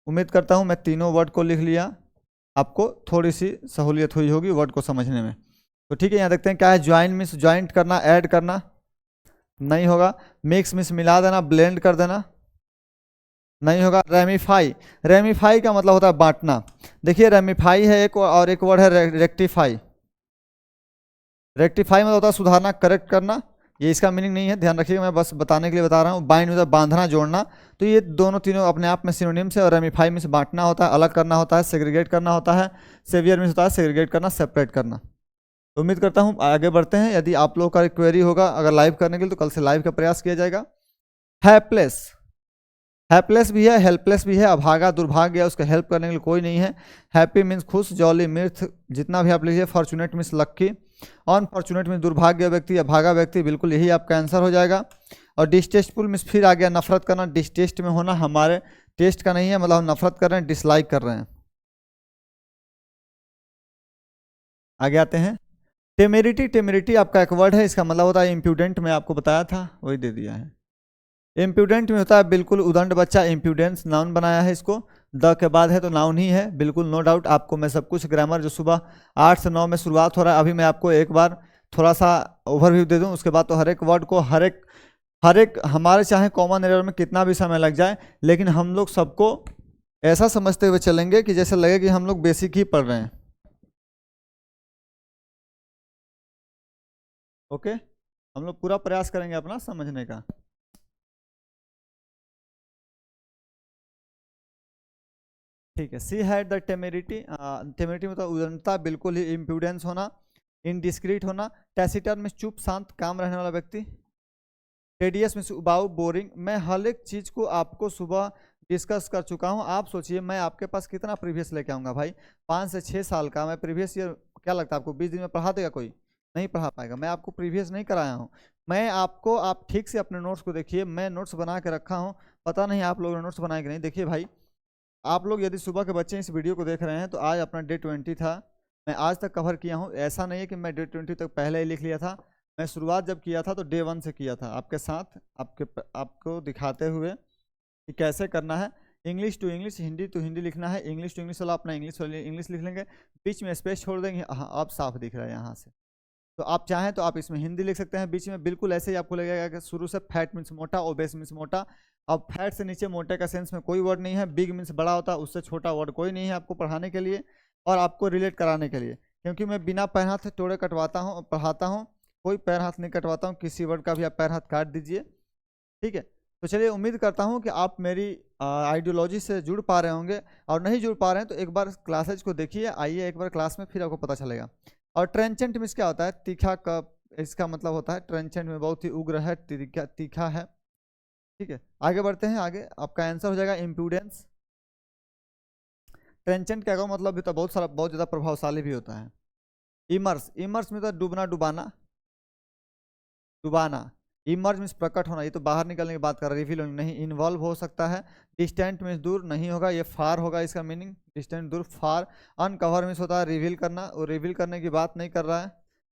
Speaker 1: उम्मीद करता हूँ मैं तीनों वर्ड को लिख लिया, आपको थोड़ी सी सहूलियत हुई होगी वर्ड को समझने में। तो ठीक है, यहाँ देखते हैं क्या है। ज्वाइन मीन्स ज्वाइंट करना, ऐड करना, नहीं होगा। मिक्स मीन्स मिला देना, ब्लेंड कर देना, नहीं होगा। रेमिफाई, रेमिफाई का मतलब होता है बांटना। देखिए रेमिफाई है एक, और एक वर्ड है रेक्टिफाई। रेक्टिफाई मतलब होता है सुधारना, करेक्ट करना, ये इसका मीनिंग नहीं है, ध्यान रखिएगा, मैं बस बताने के लिए बता रहा हूँ। बाइंड मतलब बांधना, जोड़ना, तो ये दोनों तीनों अपने आप में सिनोनिम्स है। और रेमिफाई मीन्स बांटना होता है, अलग करना होता है, सेग्रीगेट करना होता है। सेवियर मीन्स होता है सेग्रीगेट करना, सेपरेट करना। तो उम्मीद करता हूँ आगे बढ़ते हैं। यदि आप लोगों का क्वेरी होगा अगर लाइव करने के लिए, तो कल से लाइव का प्रयास किया जाएगा। हैप्लेस, हैप्लेस भी है, हेल्पलेस भी है। अभागा, दुर्भाग्य, उसका हेल्प करने के लिए कोई नहीं है। हैप्पी मीन्स खुश, जॉली, मिर्थ, जितना भी आप लीजिए। फॉर्चुनेट मीन्स लक्की, अनफॉर्चुनेट मीन्स दुर्भाग्य व्यक्ति, अभागा व्यक्ति, बिल्कुल यही आपका आंसर हो जाएगा। और डिस्टेस्टफुल मीन्स फिर आ गया नफरत करना, डिस्टेस्ट में होना, हमारे टेस्ट का नहीं है, मतलब हम नफरत कर रहे हैं, डिसलाइक कर रहे हैं। आगे आते हैं। टेमेरिटी, टेमेरिटी आपका एक वर्ड है, इसका मतलब होता है इम्प्यूडेंट, मैं आपको बताया था वही दे दिया है। इम्प्यूडेंट में होता है बिल्कुल उदंड बच्चा, इम्प्यूडेंस नाउन बनाया है इसको, द के बाद है तो नाउन ही है, बिल्कुल नो डाउट। आपको मैं सब कुछ ग्रामर जो सुबह 8 से 9 में शुरुआत हो रहा है, अभी मैं आपको एक बार थोड़ा सा ओवरव्यू दे दूं, उसके बाद तो हर एक वर्ड को हर एक हमारे चाहे कॉमन एरिया में कितना भी समय लग जाए, लेकिन हम लोग सबको ऐसा समझते हुए चलेंगे कि जैसे लगे कि हम लोग बेसिक ही पढ़ रहे हैं। ओके, हम लोग पूरा प्रयास करेंगे अपना समझने का। ठीक है, she had the temerity, temerity मतलब उदंडता, बिल्कुल ही इम्प्यूडेंस होना, इनडिस्क्रीट होना। टैसिटर्न में चुप, शांत, काम रहने वाला व्यक्ति। टेडियस में उबाऊ, बोरिंग। मैं हर एक चीज़ को आपको सुबह डिस्कस कर चुका हूँ। आप सोचिए मैं आपके पास कितना प्रीवियस लेके आऊँगा भाई, 5 से 6 साल का मैं प्रीवियस ईयर, क्या लगता है आपको 20 दिन में पढ़ा देगा कोई? नहीं पढ़ा पाएगा। मैं आपको प्रीवियस नहीं कराया हूँ, मैं आपको, आप ठीक से अपने नोट्स को देखिए, मैं नोट्स बना के रखा हूँ। पता नहीं आप लोगों ने नोट्स बनाए कि नहीं। देखिए भाई, आप लोग यदि सुबह के बच्चे इस वीडियो को देख रहे हैं तो आज अपना डे 20 था, मैं आज तक कवर किया हूँ। ऐसा नहीं है कि मैं डे 20 तक पहले ही लिख लिया था, मैं शुरुआत जब किया था तो डे 1 से किया था आपके साथ, आपको दिखाते हुए कि कैसे करना है। English to English, Hindi to Hindi लिखना है। इंग्लिश टू इंग्लिश वाला अपना इंग्लिश लिख लेंगे, बीच में स्पेस छोड़ देंगे। हाँ अब साफ दिख रहा है यहाँ से। तो आप चाहें तो आप इसमें हिंदी लिख सकते हैं बीच में, बिल्कुल ऐसे ही आपको लगेगा कि शुरू से फैट मीन्स मोटा, ओबेस मीन्स मोटा। अब फैट से नीचे मोटे का सेंस में कोई वर्ड नहीं है। बिग मीन्स बड़ा होता है, उससे छोटा वर्ड कोई नहीं है आपको पढ़ाने के लिए और आपको रिलेट कराने के लिए, क्योंकि मैं बिना पैर हाथ टोड़े कटवाता हूँ, पढ़ाता हूँ, कोई पैर हाथ नहीं कटवाता हूँ। किसी वर्ड का भी आप पैर हाथ काट दीजिए, ठीक है। तो चलिए, उम्मीद करता हूँ कि आप मेरी आइडियोलॉजी से जुड़ पा रहे होंगे, और नहीं जुड़ पा रहे हैं तो एक बार क्लासेज को देखिए, आइए एक बार क्लास में, फिर आपको पता चलेगा। और ट्रेंचेंट मीन्स क्या होता है? तीखा का इसका मतलब होता है, ट्रेंचेंट में बहुत ही उग्र है, तीखा तीखा है, ठीक है। आगे बढ़ते हैं, आगे आपका आंसर हो जाएगा इम्प्रूडेंस। ट्रेंचेंट का मतलब भी तो बहुत सारा, बहुत ज़्यादा प्रभावशाली भी होता है। इमर्स, इमर्स में तो डूबना, डुबाना, डुबाना। इमर्ज मीन्स प्रकट होना, ये तो बाहर निकलने की बात कर रहा है, रिवील नहीं। इन्वॉल्व हो सकता है। डिस्टेंट मीन्स दूर, नहीं होगा, ये फार होगा इसका मीनिंग, डिस्टेंट दूर, फार। अनकवर मीन्स होता है रिवील करना, और रिवील करने की बात नहीं कर रहा है,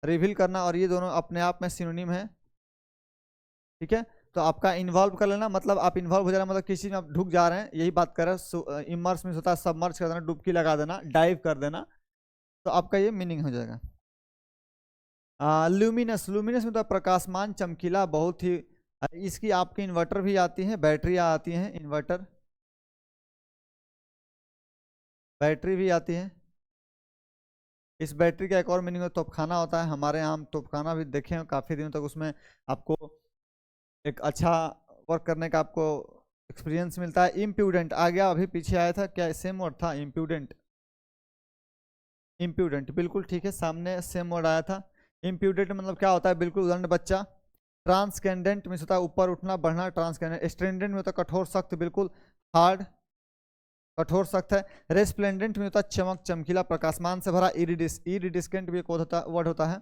Speaker 1: रिवील करना, और ये दोनों अपने आप में सिनोनिम है, ठीक है। तो आपका इन्वॉल्व कर लेना, मतलब आप इन्वॉल्व हो जाना, मतलब किसी में आप ढुक जा रहे हैं, यही बात कर रहे हैं। इमर्स मीन्स होता है सबमर्ज कर देना, डुबकी लगा देना, डाइव कर देना, तो आपका ये मीनिंग हो जाएगा। ल्यूमिनस, ल्यूमिनस में तो प्रकाशमान, चमकीला, बहुत ही। इसकी आपकी इन्वर्टर भी आती है, बैटरी आती हैं, इन्वर्टर, बैटरी भी आती है। इस बैटरी का एक और मीनिंग तोपखाना होता है, हमारे यहाँ हम तोपखाना भी देखे हैं काफ़ी दिनों तक, उसमें आपको एक अच्छा वर्क करने का आपको एक्सपीरियंस मिलता है। इम्प्यूडेंट आ गया, अभी पीछे आया था, क्या सेम वर्ड था? इम्प्यूडेंट, इम्प्यूडेंट बिल्कुल ठीक है, सामने सेम वर्ड आया था। इम्प्यूडेंट मतलब क्या होता है? बिल्कुल उदंड बच्चा। ट्रांसकेंडेंट मीन्स होता है ऊपर उठना, बढ़ना, ट्रांसकेंडेंट। स्ट्रेंडेंट में होता है कठोर, सख्त, बिल्कुल हार्ड, कठोर सख्त है। रेस्प्लेंडेंट में होता है चमक, चमकीला, प्रकाशमान से भरा। इरिडिस्केंट भी एक वर्ड होता है,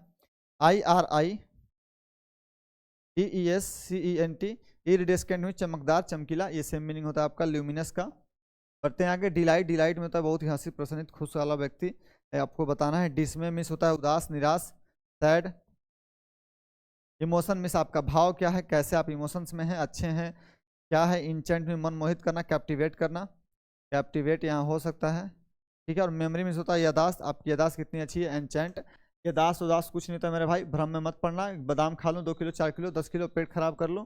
Speaker 1: IRIDESCENT, इरिडिस्केंट में चमकदार, चमकीला, ये सेम मीनिंग होता है आपका ल्यूमिनस का। बढ़ते हैं आगे। डिलाइट, डिलाइट में होता है बहुत ही हंसी प्रसन्नित, खुश वाला व्यक्ति, आपको बताना है। डिसमे मिस होता है उदास, निराश, सैड। इमोशन मिस आपका भाव क्या है, कैसे आप इमोशंस में हैं, अच्छे हैं, क्या है। इंचेंट में मन मोहित करना, कैप्टिवेट करना। कैप्टिवेट यहाँ हो सकता है, ठीक है। और मेमोरी मीन्स होता है यादाश्त, आपकी यादाश्त कितनी अच्छी है। एंचेंट, यादाश्त उदाश्त कुछ नहीं होता मेरे भाई, भ्रम में मत पड़ना। बादाम खा लूँ 2 किलो 4 किलो 10 किलो पेट खराब कर लूँ,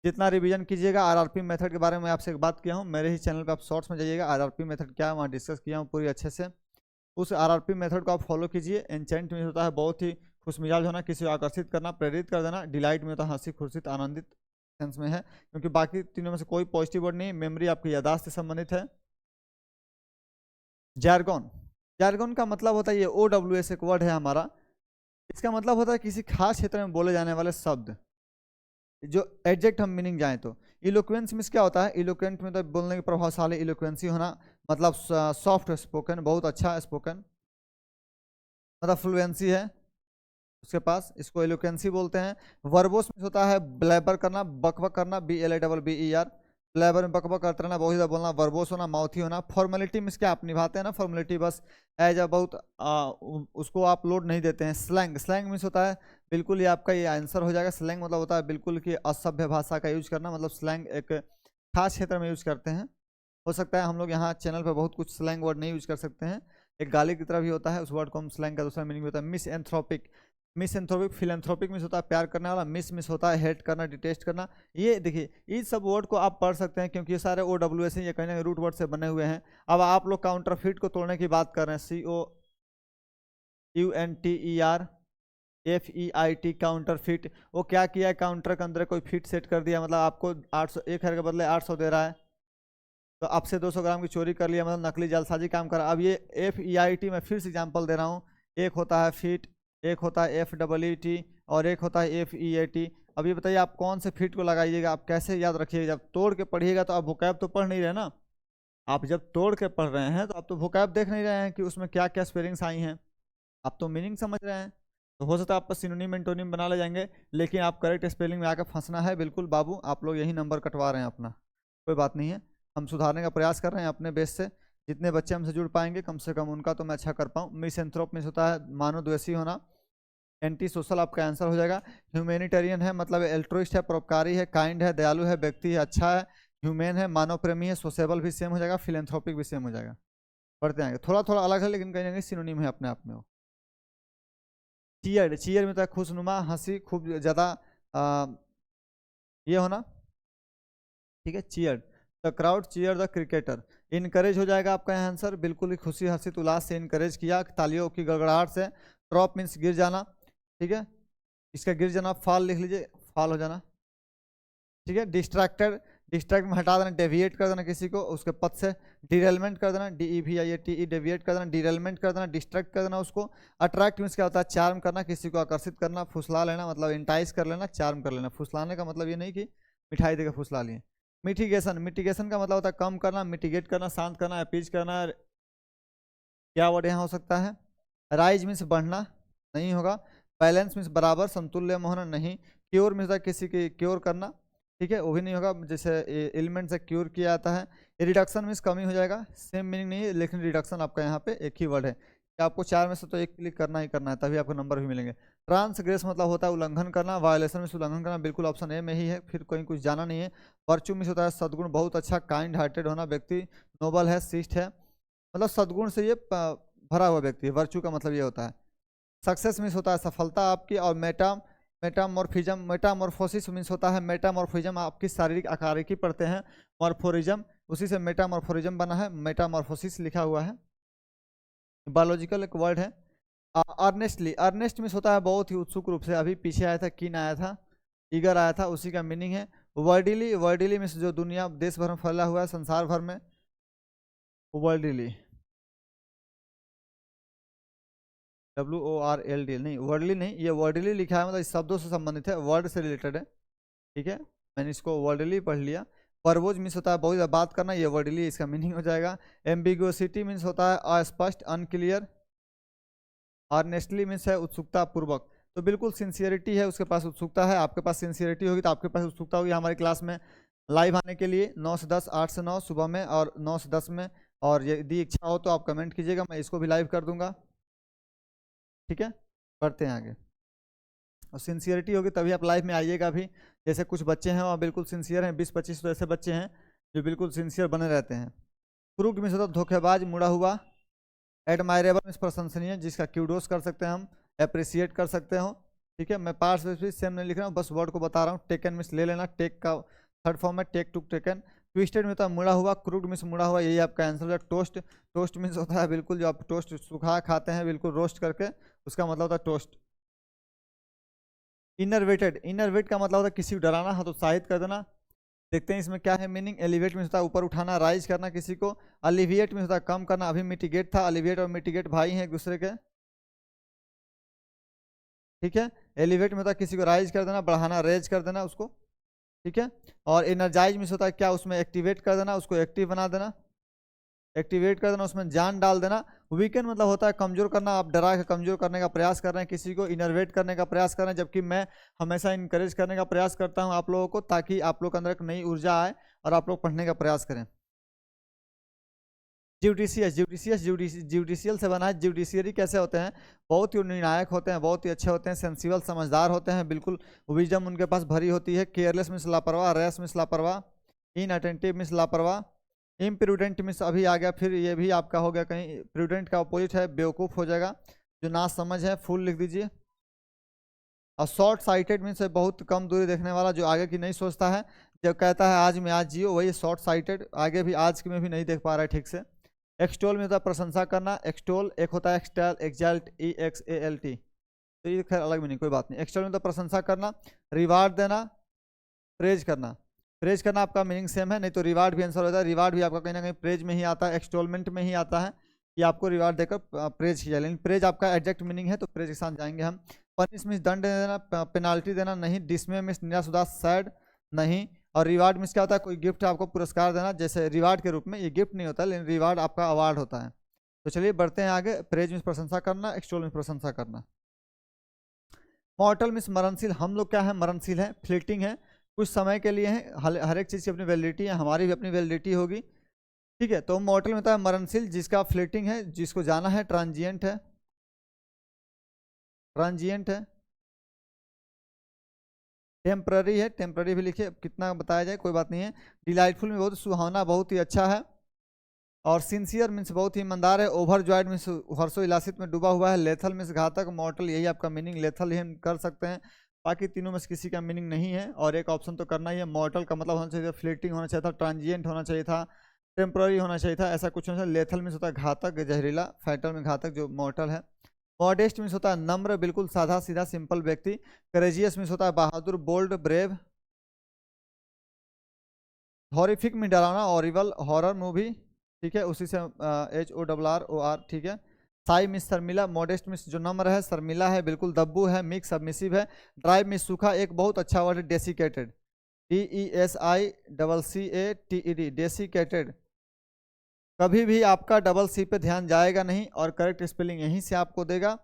Speaker 1: जितना रिवीजन कीजिएगा। आरआरपी मेथड के बारे में आपसे एक बात किया हूँ, मेरे ही चैनल पे आप शॉर्ट्स में जाइएगा, आरआरपी मेथड क्या है वहाँ डिस्कस किया हूँ पूरी अच्छे से। उस आरआरपी मेथड को आप फॉलो कीजिए। एंचेंट में होता है बहुत ही खुशमिजाज होना, किसी को आकर्षित करना, प्रेरित कर देना। डिलाइट में होता है हंसी खुर्शीत आनंदित सेंस में है, क्योंकि बाकी तीनों में से कोई पॉजिटिव वर्ड नहीं। मेमोरी आपकी यादाश्त से संबंधित है। जैरगॉन, जैरगॉन का मतलब होता है, ये OWS एक वर्ड है हमारा, इसका मतलब होता है किसी खास क्षेत्र में बोले जाने वाले शब्द, जो एडजेक्ट हम मीनिंग जाए तो। इलोक्वेंस मीन्स क्या होता है, इलोक्वेंट में तो बोलने की प्रभावशाली, इलोक्वेंसी होना मतलब सॉफ्ट स्पोकन, बहुत अच्छा स्पोकन, मतलब फ्लुएंसी है उसके पास, इसको इलोक्वेंसी बोलते हैं। वर्बोस में होता है ब्लैबर करना, बकबक करना, BLABBER, ब्लैबर में बकबक करते रहना, बहुत ज़्यादा बोलना। वर्बोस होना माउथी होना। फॉर्मेलिटी मीन्स क्या, आप निभाते हैं ना फॉर्मेलिटी, बस एज अ बहुत उसको आप लोड नहीं देते हैं। स्लैंग, स्लैंग मीन्स होता है बिल्कुल, ये आपका ये आंसर हो जाएगा। स्लैंग मतलब होता है बिल्कुल कि असभ्य भाषा का यूज करना, मतलब स्लैंग एक खास क्षेत्र में यूज करते हैं। हो सकता है हम लोग यहाँ चैनल पर बहुत कुछ स्लैंग वर्ड नहीं यूज कर सकते हैं, एक गाली की तरह भी होता है, उस वर्ड को हम स्लैंग का दूसरा मीनिंग होता है। Miss Anthropic, miss Anthropic, philanthropic miss होता है प्यार करने वाला, मिस होता है हेट करना, डिटेस्ट करना। ये देखिए, ये सब वर्ड को आप पढ़ सकते हैं, क्योंकि ये सारे OWS हैं, ये कहीं ना रूट वर्ड से बने हुए हैं। अब आप लोग काउंटरफिट को तोड़ने की बात कर रहे हैं, COUNTERFEIT, काउंटरफिट। वो क्या किया है, काउंटर के अंदर कोई फिट सेट कर दिया, मतलब आपको 800, 1,000 के बदले 800 दे रहा है, तो आपसे 200 ग्राम की चोरी कर लिया, मतलब नकली जालसाजी काम कर रहा है। अब ये FEIT में फिर से एग्जाम्पल दे रहा हूँ, एक होता है फिट, एक होता है FEET, और एक होता है FEAT। अब ये बताइए आप कौन से फिट को लगाइएगा, आप कैसे याद रखिएगा। जब तोड़ के पढ़िएगा तो आप वोकैब तो पढ़ नहीं रहे ना, आप जब तोड़ के पढ़ रहे हैं तो आप तो वोकैब देख नहीं रहे हैं कि उसमें क्या क्या स्पेलिंग्स आई हैं, आप तो मीनिंग समझ रहे हैं। तो हो सकता है आपका सिनोनिम एंटोनिम बना ले जाएंगे, लेकिन आप करेक्ट स्पेलिंग में आकर फंसना है। बिल्कुल बाबू, आप लोग यही नंबर कटवा रहे हैं अपना, कोई बात नहीं है, हम सुधारने का प्रयास कर रहे हैं अपने बेस से। जितने बच्चे हमसे जुड़ पाएंगे कम से कम उनका तो मैं अच्छा कर पाऊँ। मिसएंथ्रोप मीन्स होता है मानवद्वेषी होना। एंटी सोशल आपका आंसर हो जाएगा। ह्यूमैनिटेरियन है, मतलब एल्ट्रुइस्ट है, परोपकारी है, काइंड है, दयालु है, व्यक्ति है, अच्छा है, ह्यूमैन है, मानव प्रेमी है, सोशेबल भी सेम हो जाएगा, फिलेंथ्रोपिक भी सेम हो जाएगा। पढ़ते आएंगे, थोड़ा थोड़ा अलग है लेकिन कहीं ना कहीं सिनोनिम है अपने आप में वो। चीयर, चीयर में तो खुशनुमा, हंसी, खूब ज़्यादा ये होना, ठीक है। Cheer the crowd, cheer the cricketer. Encourage हो जाएगा आपका यहाँ आंसर, बिल्कुल ही खुशी हर्षित उल्लास से इनकरेज किया, तालियों की गड़गड़ाहट से। ड्रॉप मीन्स गिर जाना, ठीक है, इसका गिर जाना। फॉल लिख लीजिए, फॉल हो जाना, ठीक है। डिस्ट्रैक्टेड, डिस्ट्रैक्ट में हटा देना, डेविएट कर देना किसी को उसके पथ से। डिरेलमेंट कर देना, DEVIATE, डेविएट कर देना, डिरेलमेंट कर देना, डिस्ट्रैक्ट कर देना उसको। अट्रैक्ट मीन्स क्या होता है, चार्म करना, किसी को आकर्षित करना, फुसला लेना, मतलब इंटाइस कर लेना, चार्म कर लेना। फुसलाने का मतलब ये नहीं कि मिठाई देकर फुसला लिए। मिटिगेशन, मिटिगेशन का मतलब होता है कम करना, मिटिगेट करना, शांत करना, अपीज करना। क्या वर्ड यहाँ हो सकता है, राइज मीन्स बढ़ना, नहीं होगा। बैलेंस मीन्स बराबर, संतुल्य में होना, नहीं। क्योर मीन्स किसी की क्योर करना, ठीक है, वो भी नहीं होगा, जैसे एलिमेंट से क्योर किया जाता है। रिडक्शन मीन्स कमी हो जाएगा, सेम मीनिंग नहीं है, लेकिन रिडक्शन आपका यहाँ पे एक ही वर्ड है कि आपको 4 में से तो एक क्लिक करना ही करना है, तभी आपको नंबर भी मिलेंगे। ट्रांसग्रेस मतलब होता है उल्लंघन करना, वायोलेशन मीन्स उल्लंघन करना, बिल्कुल ऑप्शन ए में ही है, फिर कहीं कुछ जाना नहीं है। वर्चू मीन्स होता है सद्गुण, बहुत अच्छा, काइंड हार्टेड होना, व्यक्ति नोबल है, शिष्ट है, मतलब सद्गुण से ये भरा हुआ व्यक्ति है, वर्चू का मतलब ये होता है। सक्सेस मीन्स होता है सफलता आपकी। और मेटामॉर्फिज्म, मेटामॉर्फोसिस मीन्स होता है मेटामॉर्फिज्म, आपकी शारीरिक आकारिकी पढ़ते हैं, मॉर्फोरिज्म, उसी से मेटामॉर्फोरिज्म बना है, मेटामॉर्फोसिस लिखा हुआ है, बायोलॉजिकल एक वर्ड है। अर्नेस्टली, अर्नेस्ट मीन्स होता है बहुत ही उत्सुक रूप से, अभी पीछे आया था, कीन आया था, ईगर आया था, उसी का मीनिंग है। वर्डिली, वर्डिली मीन्स जो दुनिया देश भर में फैला हुआ है, संसार भर में, वर्डिली, WORLD नहीं, वर्डली नहीं, ये वर्डली लिखा है, मतलब इस शब्दों से संबंधित है, वर्ड से रिलेटेड है, ठीक है, मैंने इसको वर्डली पढ़ लिया। परवोज मीन्स होता है बहुत ज़्यादा बात करना, ये वर्डली इसका मीनिंग हो जाएगा। एम्बिगोसिटी मीन्स होता है अस्पष्ट, अनक्लियर। ऑनेस्टली मीन्स है उत्सुकता पूर्वक, तो बिल्कुल सिंसियरिटी है, उसके पास उत्सुकता है, आपके पास सिंसियरिटी होगी तो आपके पास उत्सुकता होगी हमारी क्लास में लाइव आने के लिए। 9 से 10, 8 से 9 सुबह में, और 9 से 10 में। और यदि इच्छा हो तो आप कमेंट कीजिएगा, मैं इसको भी लाइव कर दूंगा, ठीक है। बढ़ते हैं आगे, और सिंसियरिटी होगी तभी आप लाइफ में आइएगा भी। जैसे कुछ बच्चे हैं और बिल्कुल सिंसियर हैं, 20-25 तो ऐसे बच्चे हैं जो बिल्कुल सिंसियर बने रहते हैं। क्रूड मीन्स होता है धोखेबाज, मुड़ा हुआ। एडमायरेबल मीन्स प्रशंसनीय, जिसका क्यूडोस कर सकते हैं हम, अप्रिसिएट कर सकते हो। ठीक है, मैं पार्ट्स भी सेम नहीं लिख रहा हूँ, बस वर्ड को बता रहा हूँ। टेकन मीन्स ले लेना, टेक का थर्ड फॉर्म है टेक टू टेकन। ट्विस्टेड में होता है मुड़ा हुआ, क्रूड मीन्स मुड़ा हुआ, यही आपका आंसर है। टोस्ट, टोस्ट मीन्स होता है बिल्कुल जो आप टोस्ट सूखा खाते हैं बिल्कुल रोस्ट करके, उसका मतलब होता है टोस्ट। इनरवेटेड, इनरवेट का मतलब होता है किसी को डराना, हतोत्साहित कर देना। देखते हैं इसमें क्या है मीनिंग। एलिवेट में होता है ऊपर उठाना, राइज करना किसी को। अलिविएट में होता है कम करना, अभी मिटिगेट था, अलिविएट और मिटिगेट भाई हैं एक दूसरे के। ठीक है, एलिवेट में होता है किसी को राइज कर देना, बढ़ाना, रेज कर देना उसको। ठीक है, और एनर्जाइज में होता है क्या, उसमें एक्टिवेट कर देना, उसको एक्टिव बना देना, एक्टिवेट कर देना, उसमें जान डाल देना। वीकेंड मतलब होता है कमजोर करना, आप डरा के कमजोर करने का प्रयास कर रहे हैं किसी को, इनर्वेट करने का प्रयास कर रहे हैं, जबकि मैं हमेशा इनकरेज करने का प्रयास करता हूं आप लोगों को, ताकि आप लोग के अंदर एक नई ऊर्जा आए और आप लोग पढ़ने का प्रयास करें। ज्यूडिशियस, ज्यूडिशियस ज्यूडिशियल से बना है। ज्यूडिशियरी कैसे होते हैं, बहुत ही निर्णायक होते हैं, बहुत ही अच्छे होते हैं, सेंसिबल समझदार होते हैं, बिल्कुल विजडम उनके पास भरी होती है। केयरलेस मीन्स लापरवाह, रैश मीन्स लापरवाह, इनअटेंटिव मीन्स लापरवाह, इम्प्रूडेंट मीन्स अभी आ गया, फिर ये भी आपका हो गया कहीं, प्रूडेंट का अपोजिट है बेवकूफ़ हो जाएगा, जो ना समझ है, फुल लिख दीजिए। और शॉर्ट साइटेड मीन्स बहुत कम दूरी देखने वाला, जो आगे की नहीं सोचता है, जब कहता है आज में आज जियो, वही शॉर्ट साइटेड, आगे भी आज में भी नहीं देख पा रहा है ठीक से। एक्सटोल में होता है प्रशंसा करना, एक्सटोल एक होता है एक्सटेल, एक्सल्ट, EXALT, तो ये खैर अलग मीनिंग कोई बात नहीं। एक्सटोल में तो प्रशंसा करना, रिवार्ड देना, प्रेज करना। प्रेज करना आपका मीनिंग सेम है, नहीं तो रिवार्ड भी आंसर होता है, रिवार्ड भी आपका कहीं ना कहीं प्रेज में ही आता है, एक्सटोलमेंट में ही आता है कि आपको रिवार्ड देकर प्रेज किया, लेकिन प्रेज आपका एग्जैक्ट मीनिंग है, तो प्रेज के साथ जाएंगे हम। पनिश मीन्स दंड देना, पेनाल्टी देना नहीं। डिसमे मीन्स निराश उदास सैड नहीं। और रिवार्ड मीन्स क्या होता है, कोई गिफ्ट आपको पुरस्कार देना, जैसे रिवार्ड के रूप में, ये गिफ्ट नहीं होता लेकिन रिवार्ड आपका अवार्ड होता है। तो चलिए बढ़ते हैं आगे। प्रेज मीन्स प्रशंसा करना, एक्सटोल मीन्स प्रशंसा करना। मॉर्टल मीन्स मरणशील, हम लोग क्या है, मरणशील है, फ्लिटिंग है, कुछ समय के लिए है, हर एक चीज़ की अपनी वैलिडिटी है, हमारी भी अपनी वैलिडिटी होगी। ठीक है, तो मॉर्टल में होता है मरणशील, जिसका फ्लिटिंग है, जिसको जाना है, ट्रांजिएंट है, ट्रांजिएंट है। टेम्पररी है, टेम्पररी भी लिखिए, कितना बताया जाए कोई बात नहीं है। डिलाइटफुल में बहुत सुहावना, बहुत ही अच्छा है। और सिंसियर मीन्स बहुत ही ईमानदार है। ओवर जॉयड मीन्स हर्षोल्लासित में डूबा हुआ है। लेथल मीन्स घातक। मॉर्टल यही आपका मीनिंग, लेथल ही हम कर सकते हैं, बाकी तीनों में से किसी का मीनिंग नहीं है, और एक ऑप्शन तो करना ही है। मॉर्टल का मतलब होना चाहिए, फ्लेटिंग होना चाहिए था, ट्रांजिएंट होना चाहिए था, टेम्पररी होना चाहिए था, ऐसा कुछ होना चाहिए। लेथल मीन्स होता है घातक, जहरीला, फैटल में घातक जो मॉर्टल है। मॉडेस्ट मीन्स होता है नम्र, बिल्कुल साधा सीधा सिंपल व्यक्ति। करेजियस मीन्स होता है बहादुर, बोल्ड, ब्रेव। हॉरिफिक में डरावना, ऑरिबल, हॉरर मूवी, ठीक है, उसी से HORROR, ठीक है। Sai miss Sharmila, modest miss जो नम्र है, शर्मिला है, बिल्कुल दब्बू है, मिक्स सबमिसिव है। ड्राइव मिस सूखा, एक बहुत अच्छा वर्ड है, डेसिकेटेड, DESICCATED, डेसिकेटेड। कभी भी आपका डबल सी पे ध्यान जाएगा नहीं, और करेक्ट स्पेलिंग यहीं से आपको देगा।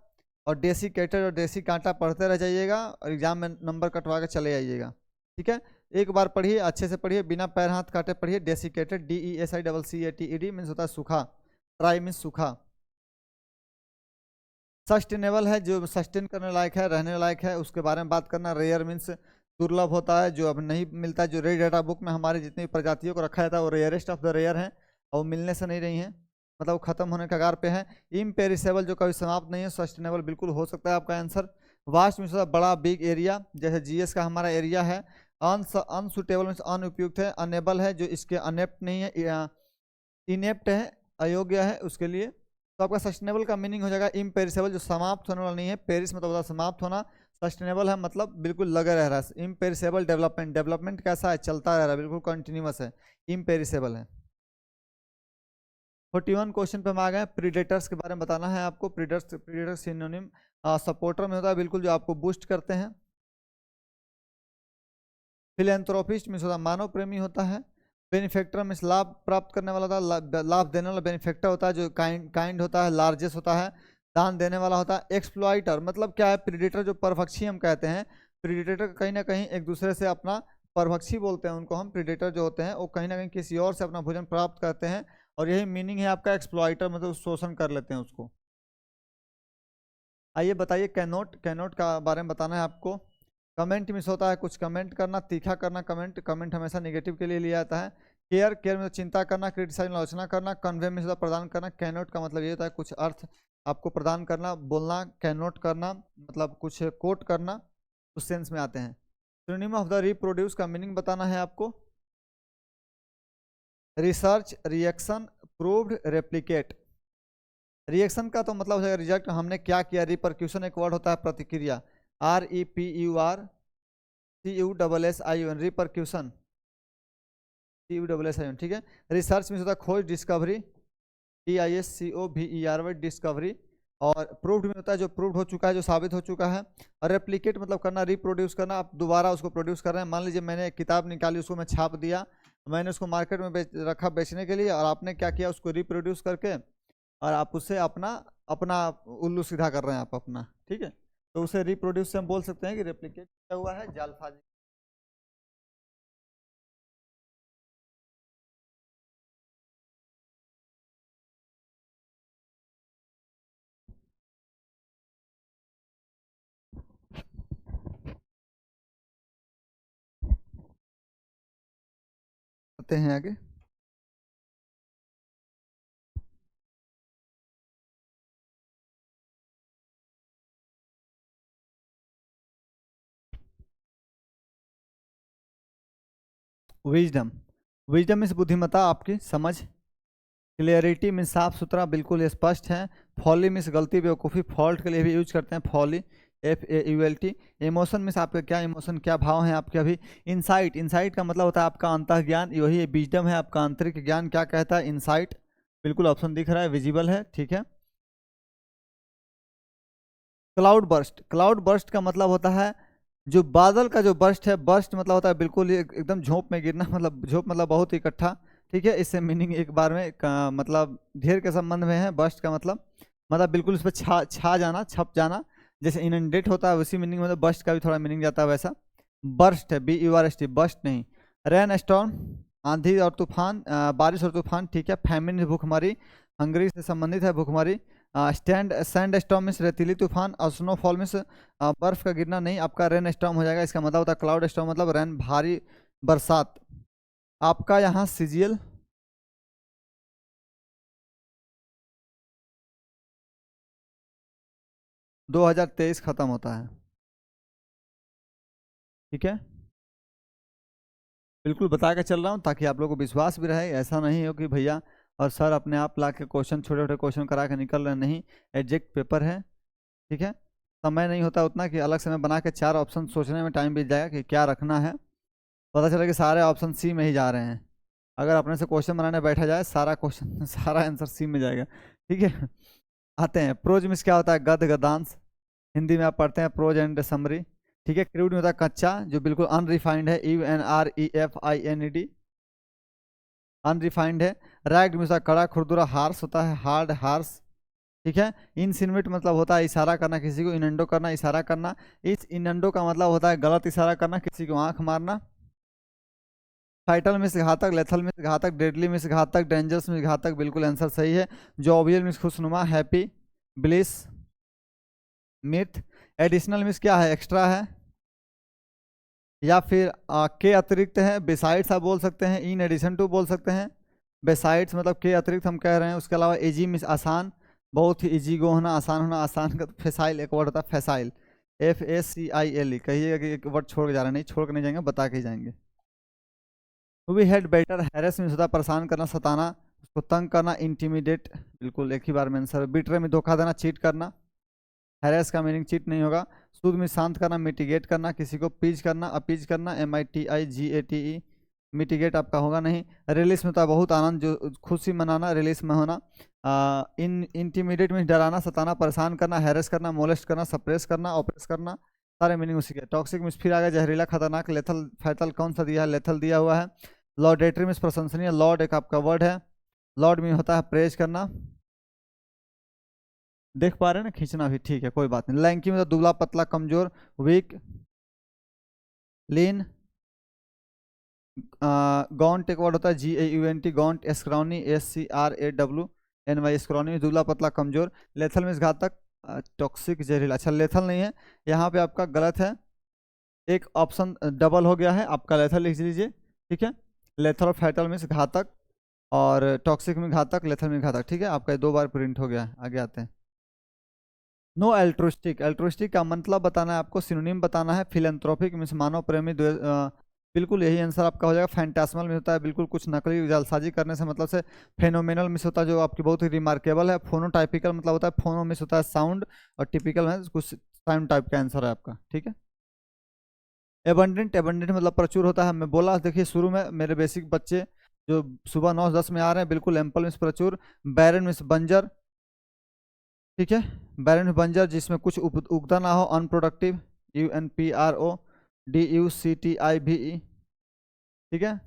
Speaker 1: और डेसिकेटेड और देसी कांटा पढ़ते रह जाइएगा, और एग्जाम में नंबर कटवा के चले आइएगा। ठीक है, एक बार पढ़िए, अच्छे से पढ़िए, बिना पैर हाथ काटे पढ़िए। डेसिकेटेड, DESICCATED मीन्स होता है सूखा, ड्राई मीन्स सूखा। सस्टेनेबल है, जो सस्टेन करने लायक है, रहने लायक है, उसके बारे में बात करना। रेयर मीन्स दुर्लभ होता है, जो अब नहीं मिलता, जो रेयर डाटा बुक में हमारी जितनी प्रजातियों को रखा जाता है वो रेयरेस्ट ऑफ द रेयर है, और मिलने से नहीं रही हैं, मतलब खत्म होने के कगार पे है। इम्पेरिसेबल, जो कभी समाप्त नहीं है। सस्टेनेबल बिल्कुल हो सकता है आपका आंसर। वास्ट मीन्स होता है बड़ा, बिग एरिया, जैसे GS का हमारा एरिया है। अनसुटेबल मीन्स अनुपयुक्त है। अनेबल है, जो इसके अनेप्ट नहीं है, इनेप्ट है, अयोग्य है उसके लिए। तो आपका सस्टेनेबल का मीनिंग हो जाएगा इम्पेरिसेबल, जो समाप्त होने वाला नहीं है। पेरिस मतलब होता है समाप्त होना, सस्टेनेबल है मतलब बिल्कुल लगा रह रहा है। इम्पेरिसेबल डेवलपमेंट, डेवलपमेंट कैसा है, चलता रह रहा है, बिल्कुल कंटिन्यूअस है, इम्पेरिसेबल है। 41 क्वेश्चन पे हम आ गए। प्रीडेटर्स के बारे में बताना है आपको। प्रीडेटर सिनोनिम सपोर्टर में होता है, बिल्कुल जो आपको बूस्ट करते हैं। फिलेंथ्रोपिस्ट मीन्स होता है मानव प्रेमी होता है। बेनिफेक्टर मीन्स लाभ प्राप्त करने वाला होता है, लाभ देने वाला बेनिफेक्टर होता है, जो काइंड होता है, लार्जेस्ट होता है, दान देने वाला होता है। एक्सप्लॉइटर मतलब क्या है, प्रीडेटर जो परभक्षी हम कहते हैं, प्रीडेटर कहीं ना कहीं एक दूसरे से अपना, परभक्षी बोलते हैं उनको हम, प्रीडेटर जो होते हैं वो कहीं ना कहीं किसी और से अपना भोजन प्राप्त करते हैं, और यही मीनिंग है आपका एक्सप्लॉइटर, मतलब शोषण कर लेते हैं उसको। आइए बताइए, कैनोट, कैनोट का बारे में बताना है आपको। कमेंट मिस होता है, कुछ कमेंट करना, तीखा करना, कमेंट, कमेंट हमेशा नेगेटिव के लिए लिया जाता है। केयर, केयर में चिंता करना, क्रिटिसाइज में आलोचना करना, कन्वे में प्रदान करना, कैनोट का मतलब ये होता है कुछ अर्थ आपको प्रदान करना, बोलना, कैनोट करना मतलब कुछ कोट करना, उस सेंस में आते हैं। सिनोनिम ऑफ द रिप्रोड्यूस का मीनिंग बताना है आपको। Research, reaction, proved, replicate. Reaction का तो मतलब हो जाएगा रिजल्ट, हमने क्या किया। रिपरक्यूशन एक वर्ड होता है प्रतिक्रिया, REPURCUSSION, रिपरक्यूशन, CUSSION, ठीक है। रिसर्च में होता है खोज, डिस्कवरी, DISCOVER, डिस्कवरी। और प्रूव्ड में होता है जो प्रूव्ड हो चुका है, जो साबित हो चुका है। और रेप्लिकेट मतलब करना, रिप्रोड्यूस करना, आप दोबारा उसको प्रोड्यूस कर रहे हैं। मान लीजिए मैंने एक किताब निकाली, उसको मैं छाप दिया, मैंने उसको मार्केट में रखा बेचने के लिए, और आपने क्या किया, उसको रिप्रोड्यूस करके और आप उससे अपना अपना उल्लू सीधा कर रहे हैं आप अपना, ठीक है। तो उसे रिप्रोड्यूस से हम बोल सकते हैं कि रेप्लिकेट किया हुआ है, जालसाजी। आते हैं आगे। विजडम, विजडम मीन्स बुद्धिमत्ता, आपकी समझ। क्लियरिटी मीन्स साफ सुथरा, बिल्कुल स्पष्ट है। फॉली मीन्स गलती, बेवकूफ़ी, फॉल्ट के लिए भी यूज करते हैं फॉली, FAULT। इमोशन मीन्स आपका क्या इमोशन, क्या भाव है आपके अभी। इंसाइट, इंसाइट का मतलब होता है आपका अंतः ज्ञान, वही विजडम है आपका आंतरिक ज्ञान। क्या कहता है इंसाइट, बिल्कुल ऑप्शन दिख रहा है, विजिबल है, ठीक है। क्लाउड बर्स्ट, क्लाउड बर्स्ट का मतलब होता है जो बादल का जो बर्स्ट है, बर्स्ट मतलब होता है बिल्कुल एकदम झोंप में गिरना, मतलब झोंप मतलब बहुत इकट्ठा, ठीक है। इससे मीनिंग एक बार में मतलब ढेर के संबंध में है। बर्स्ट का मतलब बिल्कुल उस पर छा जाना, छप जाना, जैसे इनंडेट होता है उसी मीनिंग में, बर्स्ट का भी थोड़ा मीनिंग जाता है वैसा। बर्स्ट है, BURST, बर्स्ट नहीं। रेन स्टॉर्म, आंधी और तूफान, बारिश और तूफान, ठीक है। फैमिन, भूखमरी, हंगरी से संबंधित है भूखमरी। सैंड स्टॉर्म मीन्स रेतीली तूफान, और स्नोफॉल मीन्स बर्फ का गिरना नहीं, आपका रेन स्टॉर्म हो जाएगा। इसका मतलब होता है क्लाउड स्टॉर्म, मतलब रेन, भारी बरसात। आपका यहाँ सीजीएल 2023 खत्म होता है, ठीक है। बिल्कुल बता के चल रहा हूँ ताकि आप लोगों को विश्वास भी रहे, ऐसा नहीं हो कि भैया और सर अपने आप ला के क्वेश्चन, छोटे छोटे क्वेश्चन करा के निकल रहे, नहीं। एग्जैक्ट पेपर है, ठीक है। समय नहीं होता उतना कि अलग से मैं बना के 4 ऑप्शन सोचने में टाइम बीत जाएगा कि क्या रखना है। पता चला कि सारे ऑप्शन सी में ही जा रहे हैं। अगर अपने से क्वेश्चन बनाने बैठा जाए, सारा क्वेश्चन सारा आंसर सी में जाएगा, ठीक है। आते हैं प्रोज में क्या होता है, गद, गद्यांश, हिंदी में आप पढ़ते हैं प्रोज एंड समरी, ठीक है। क्रूड में होता है कच्चा, जो बिल्कुल अनरिफाइंड है, UNREFINED, अनरिफाइंड है। रैग्ड में होता है कड़ा, खुरदुरा, हार्स होता है, हार्ड, हार्स, ठीक है। इनसिनवेट मतलब होता है इशारा करना किसी को, इनंडो करना, इशारा करना। इस इनंडो का मतलब होता है गलत इशारा करना, किसी को आंख मारना। फाइटल में से घातक, लेथल में से घातक, डेडली में से घातक, डेंजरस में से घातक, बिल्कुल आंसर सही है। जॉबियल में से खुशनुमा, happy, bliss, myth. Additional means क्या है, एक्स्ट्रा है, या फिर के अतिरिक्त है। बिसाइड्स आप बोल सकते हैं, इन एडिशन टू बोल सकते हैं। बिसाइड्स मतलब के अतिरिक्त हम कह रहे हैं। उसके अलावा एजी मीन्स आसान, बहुत ही इजी गो होना, आसान होना। आसान का तो फेसाइल एक वर्ड होता है, फेसाइल, FACILE। कहिएगा कि एक वर्ड छोड़ के जा रहे हैं, नहीं छोड़ के नहीं जाएंगे, बता के ही जाएंगे। We had better, harass means होता है परेशान करना, सताना, उसको तंग करना। इंटीमिडेट, बिल्कुल एक ही बार में आंसर। बिट्रे में धोखा देना, चीट करना। हैरेस का मीनिंग चीट नहीं होगा। सूद में शांत करना, मिटिगेट करना, किसी को पीज करना, अपीज करना, MITIGATE, मिटिगेट आपका होगा नहीं। रिलीज में होता है बहुत आनंद, जो खुशी मनाना, रिलीज में होना। इंटीमिडेट में डराना, सताना, परेशान करना, हैरेस करना, मोलेस्ट करना, सप्रेस करना, ऑप्रेस करना, सारे मीनिंग उसी के। टॉक्सिक में फिर आ गया जहरीला, खतरनाक। लेथल, फैटल कौन सा दिया है, लेथल दिया हुआ है। लॉर्डेटरी में प्रशंसनीय, लॉर्ड एक आपका वर्ड है। लॉर्ड में होता है प्रेज करना, देख पा रहे हैं ना, खींचना भी, ठीक है कोई बात नहीं। लैंकी में तो दुबला, पतला, कमजोर, वीक, लीन। गॉन्ट एक वर्ड होता है, GAUNT, गॉन्ट। स्क्रॉनी, SCRAWNY, स्क्रॉनी, दुबला, पतला, कमजोर। लेथल में घातक, टॉक्सिक, जहरीला। अच्छा लेथल नहीं है, यहाँ पे आपका गलत है, एक ऑप्शन डबल हो गया है आपका, लेथल लिख लीजिए, ठीक है। लेथल और फैटल मीन्स घातक, और टॉक्सिक में घातक, लेथल में घातक। ठीक है, आपका 2 बार प्रिंट हो गया। आगे आते हैं। नो एल्ट्रुस्टिक, एल्ट्रुस्टिक का मतलब बताना है आपको, सिनोनिम बताना है। फिलेंथ्रोपिक मीन्स मानव प्रेमी, बिल्कुल यही आंसर आपका हो जाएगा। फैंटास्मल में होता है बिल्कुल कुछ नकली जालसाजी करने से मतलब से। फेनोमेनल मिस होता है जो आपकी बहुत ही रिमार्केबल है। फोनोटाइपिकल मतलब होता है फोनो मिस होता है साउंड, और टिपिकल में कुछ साउंड टाइप का आंसर है आपका। ठीक है। एबंडेंट, एबंडेंट मतलब प्रचुर होता है। मैं बोला देखिए शुरू में, मेरे बेसिक बच्चे जो सुबह 9-10 में आ रहे हैं, बिल्कुल एम्पल मीन्स प्रचुर। बैरन मीन्स बंजर। ठीक है, बैरन मीन्स बंजर जिसमें कुछ उगता ना हो, अनप्रोडक्टिव। UNPRODUCTIVE। ठीक है।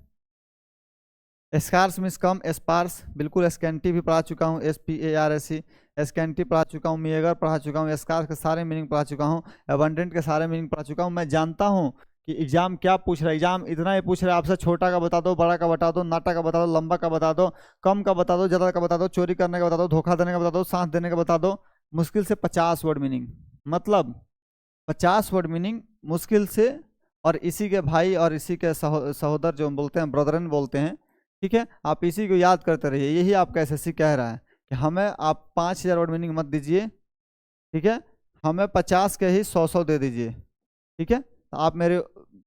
Speaker 1: स्कार्स मीन्स कम, स्पार्स बिल्कुल। स्कैंटी भी पढ़ा चुका हूँ, SPARSE। स्कैंटी पढ़ा चुका हूँ, मेगर पढ़ा चुका हूँ, स्कार्स के सारे मीनिंग पढ़ा चुका हूँ, एबंडेंट के सारे मीनिंग पढ़ा चुका हूँ। मैं जानता हूँ कि एग्जाम क्या पूछ रहा है। एग्जाम इतना ही पूछ रहा है आपसे, छोटा का बता दो, बड़ा का बता दो, नाटा का बता दो, लंबा का बता दो, कम का बता दो, ज्यादा का बता दो, चोरी करने का बता दो, धोखा देने का बता दो, सांस देने का बता दो। मुश्किल से 50 वर्ड मीनिंग, मतलब 50 वर्ड मीनिंग मुश्किल से। और इसी के भाई और इसी के सहोदर जो हम बोलते हैं, ब्रदरन बोलते हैं। ठीक है, आप इसी को याद करते रहिए। यही आपका SSC कह रहा है कि हमें आप 5000 वर्ड मीनिंग मत दीजिए। ठीक है, हमें 50 के ही 100-100 दे दीजिए। ठीक है, तो आप मेरे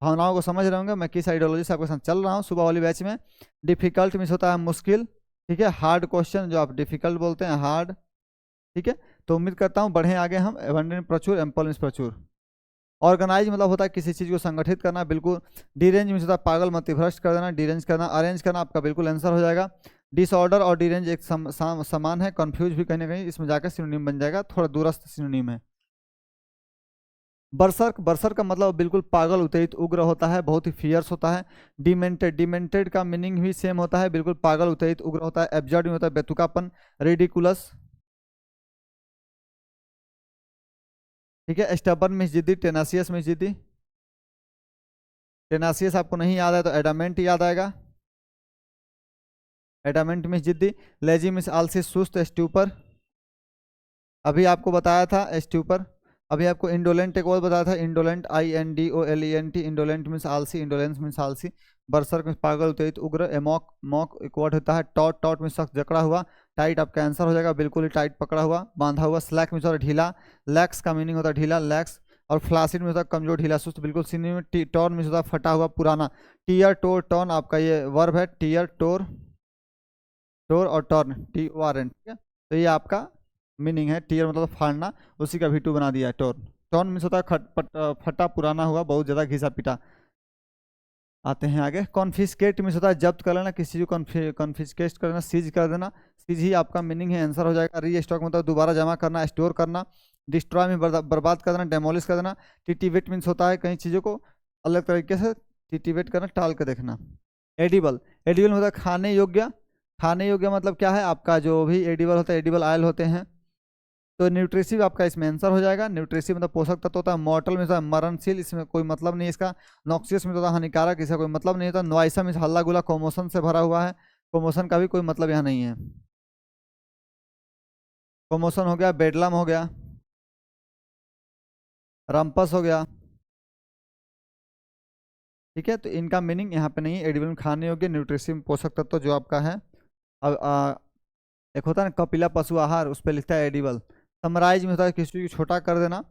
Speaker 1: भावनाओं को समझ रहे होंगे, मैं किस आइडियोलॉजी से आपके साथ चल रहा हूँ सुबह वाली बैच में। डिफिकल्ट मीन्स होता है मुश्किल। ठीक है, हार्ड क्वेश्चन जो आप डिफिकल्ट बोलते हैं, हार्ड। ठीक है, तो उम्मीद करता हूँ बढ़े आगे हम। एबंडेंट प्रचुर, एम्पल मीन्स प्रचुर। ऑर्गेनाइज मतलब होता है किसी चीज को संगठित करना, बिल्कुल। डिरेंज मीन्स होता है पागल मति भ्रष्ट कर देना, डिरेंज करना। अरेंज करना आपका बिल्कुल आंसर हो जाएगा। डिसऑर्डर और डिरेंज एक समान है, कंफ्यूज भी कहीं ना कहीं इसमें जाकर सिनोनिम बन जाएगा, थोड़ा दूरस्थ सिनोनिम है। बर्सर्क, बर्सर का मतलब बिल्कुल पागल, उत्तेजित, उग्र होता है, बहुत ही फियर्स होता है। डिमेंटेड, डिमेंटेड का मीनिंग भी सेम होता है, बिल्कुल पागल, उत्तेजित, उग्र होता है। एब्जर्ड में होता है बेतुकापन, रेडिकुलस। ठीक है, स्टबर्न में जिद्दी, टेनासियस में जिद्दी। टेनासियस आपको नहीं याद है तो एडामेंट याद आएगा। एडामेंट में जिद्दी। लेजी मिस आलसी, सुस्त, स्ट्यूपर। अभी आपको बताया था स्ट्यूपर। अभी आपको इंडोलेंट एक और बताया था, इंडोलेंट, INDOLENT। इंडोलेंट मीन्स आलसी, इंडोलेंस मीन्स आलसी। बर्सर्क मीन्स पागल, उत्तेजित, उग्र। एमॉक, मॉक एक वर्ड होता है। टॉट, टॉट मीन्स सख्त, जकड़ा हुआ। टाइट आपका आंसर हो जाएगा, बिल्कुल ही टाइट पकड़ा हुआ, बांधा हुआ। स्लैक मीन्स होता है ढीला। लैक्स का मीनिंग होता है ढीला, लैक्स। और फ्लासिड में होता है कमजोर, ढीला, सुस्त, बिल्कुल। सीनी में टॉर मीन्स होता है फटा हुआ, पुराना। टीयर, टोर, टॉन आपका ये वर्ब है। टीयर, टोर, टोर और टर्न, TORN। ठीक है, तो ये आपका मीनिंग है। टीयर मतलब फाड़ना, उसी का V2 बना दिया है टोर्न। टर्न मीन्स होता है फटा पुराना हुआ, बहुत ज्यादा घिसा पिटा। आते हैं आगे। कॉन्फिस्केट मीन्स होता है जब्त कर लेना, किसी को कॉन्फिस्केट करना, सीज कर देना। सीज ही आपका मीनिंग है, आंसर हो जाएगा। री स्टॉक मतलब दोबारा जमा करना, स्टोर करना। डिस्ट्रॉय में बर्बाद कर देना, डेमोलिश कर देना। टिटिवेट मीन्स होता है कई चीज़ों को अलग तरीके से टिटिवेट करना, टाल कर देखना। एडिबल, एडिबल मतलब खाने योग्य। खाने योग्य मतलब क्या है आपका, जो भी एडिबल होता है, एडिबल आयल होते हैं। तो न्यूट्रिसिव आपका इसमें आंसर हो जाएगा। न्यूट्रिसिव मतलब पोषक तत्व होता है। मॉर्टल में होता है मरणशील, इसमें कोई मतलब नहीं इसका। नॉक्सियस में होता है हानिकारक, इसका कोई मतलब नहीं होता। नॉइसम इस हल्ला गुला, कोमोशन से भरा हुआ है। कोमोशन का भी कोई मतलब यहाँ नहीं है। कोमोशन हो गया, बेडलम हो गया, रम्पस हो गया। ठीक है, तो इनका मीनिंग यहाँ पे नहीं है। एडिबल में खाने योग्य, न्यूट्रिसिव पोषक तत्व जो आपका है। अब एक होता है ना कपिला पशु आहार, उस पर लिखता है एडिबल। समराइज में होता है किसी को छोटा कर देना।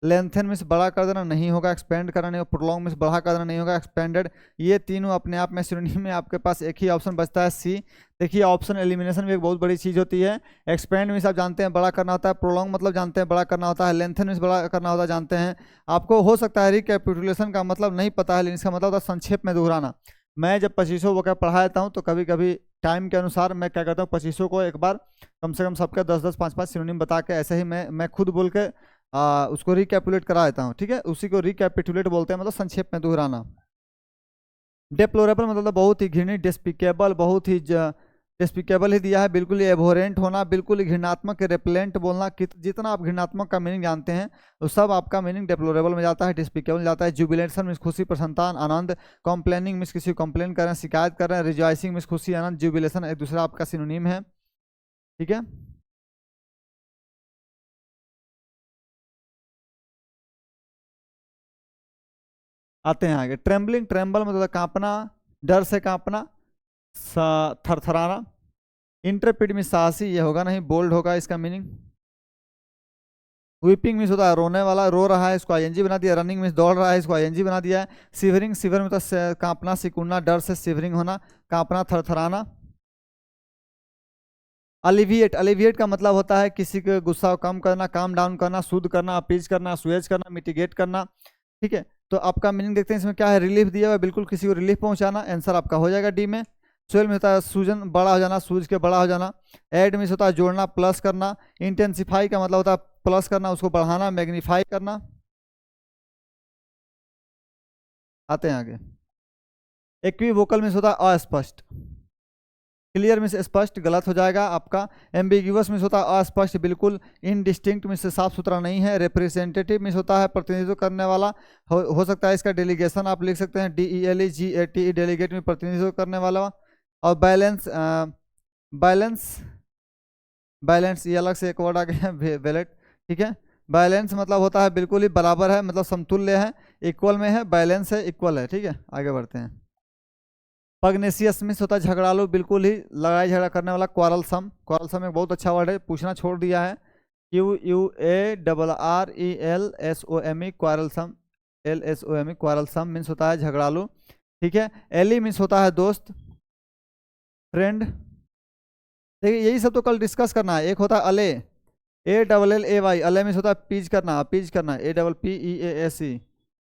Speaker 1: लेंथन मीन्स बड़ा कर देना, नहीं होगा। एक्सपेंड करना नहीं होगा। प्रोलॉन्ग मीन्स बढ़ा कर देना, नहीं होगा। एक्सपेंडेड, ये तीनों अपने आप में सिनोनिम में। आपके पास एक ही ऑप्शन बचता है, सी। देखिए ऑप्शन एलिमिनेशन भी एक बहुत बड़ी चीज़ होती है। एक्सपेंड मीन्स आप जानते हैं बड़ा करना होता है। प्रोलॉन्ग मतलब जानते हैं बड़ा करना होता है। लेंथन मीन्स बड़ा करना होता है, जानते हैं। आपको हो सकता है रिकैपिटुलेशन का मतलब नहीं पता है, लेकिन इसका मतलब होता है संक्षेप में दोहराना। मैं जब 2500 वो क्या पढ़ाता हूँ तो कभी कभी टाइम के अनुसार मैं क्या करता हूँ, 2500 को एक बार कम से कम सबके 10-10, 5-5 सिनोनिम बता के, ऐसे ही मैं खुद बोल के उसको रिकैपुलेट करा देता हूँ। ठीक है, उसी को रिकैपिटुलेट बोलते हैं, मतलब संक्षेप में दोहराना। डेप्लोरेबल मतलब बहुत ही घृणित, डिस्पिकेबल बहुत ही डिस्पिकेबल ही दिया है, बिल्कुल ही एबोरेंट होना, बिल्कुल ही घृणात्मक। रेपेलेंट बोलना, जितना आप घृणात्मक का मीनिंग जानते हैं वो सब आपका मीनिंग डेप्लोरेबल में जाता है, डिस्पिकेबल में जाता है। जुबिलेशन मीन्स खुशी, प्रसन्नता, आनंद। कॉम्प्लेनिंग मीन्स किसी को कंप्लेन कर रहे हैं, शिकायत कर रहे हैं। रिजॉइसिंग मीन्स खुशी, आनंद। जुबिलेशन एक दूसरा आपका सिनोनिम है। ठीक है, आते हैं आगे। ट्रेम्बलिंग, ट्रेम्बल मतलब कांपना, डर से कांपना, थरथराना। इंट्रेपिड में साहसी, ये होगा नहीं, बोल्ड होगा इसका मीनिंग। वीपिंग मीन्स होता है रोने वाला, रो रहा है, इसको आईएनजी बना दिया। रनिंग मीन्स दौड़ रहा है, इसको आईएनजी बना दिया है। सिवरिंग, सिवर में तो कांपना, सिकुड़ना, डर से सिवरिंग होना, कांपना, थरथराना। अलिविएट, अलिविएट का मतलब होता है किसी के गुस्सा को कम करना, काम डाउन करना, सूद करना, अपीज करना, सुएज करना, मिटिगेट करना। ठीक है, तो आपका मीनिंग देखते हैं इसमें क्या है। रिलीफ दिया हुआ है, बिल्कुल किसी को रिलीफ पहुंचाना, आंसर आपका हो जाएगा डी में। स्वेल में होता है सूजन, बड़ा हो जाना, सूज के बड़ा हो जाना। ऐड में होता है जोड़ना, प्लस करना। इंटेंसिफाई का मतलब होता है प्लस करना, उसको बढ़ाना, मैग्नीफाई करना। आते हैं आगे। इक्विवोकल में होता है अस्पष्ट। क्लियर में से स्पष्ट, गलत हो जाएगा आपका। एम्बिग्यूअस में होता है अस्पष्ट, बिल्कुल। इनडिस्टिंक्ट में से साफ सुथरा नहीं है। रिप्रेजेंटेटिव में होता है प्रतिनिधित्व करने वाला, हो सकता है इसका डेलीगेशन आप लिख सकते हैं, DELEGATE, डेलीगेट में प्रतिनिधित्व करने वाला। और बैलेंस, बैलेंस, बैलेंस ये अलग से एक वर्ड आ गया, बैलेट। ठीक है, बैलेंस मतलब होता है बिल्कुल ही बराबर है, मतलब समतुल्य है, इक्वल में है, बैलेंस है, इक्वल है। ठीक है, आगे बढ़ते हैं। पग्नेसियस में होता है झगड़ालू, बिल्कुल ही लड़ाई झगड़ा करने वाला। क्वारलसम, क्वारलसम एक बहुत अच्छा वर्ड है, पूछना छोड़ दिया है। QUARRELSOME, क्वारलसम, LSOME, क्वारलसम मीन्स होता है झगड़ालू। ठीक है, एली मीन्स होता है दोस्त, फ्रेंड। देखिए यही सब तो कल डिस्कस करना है। एक होता है अले, ALLAY, अले मीन्स होता है पीज करना, अपीज करना, APPEASE,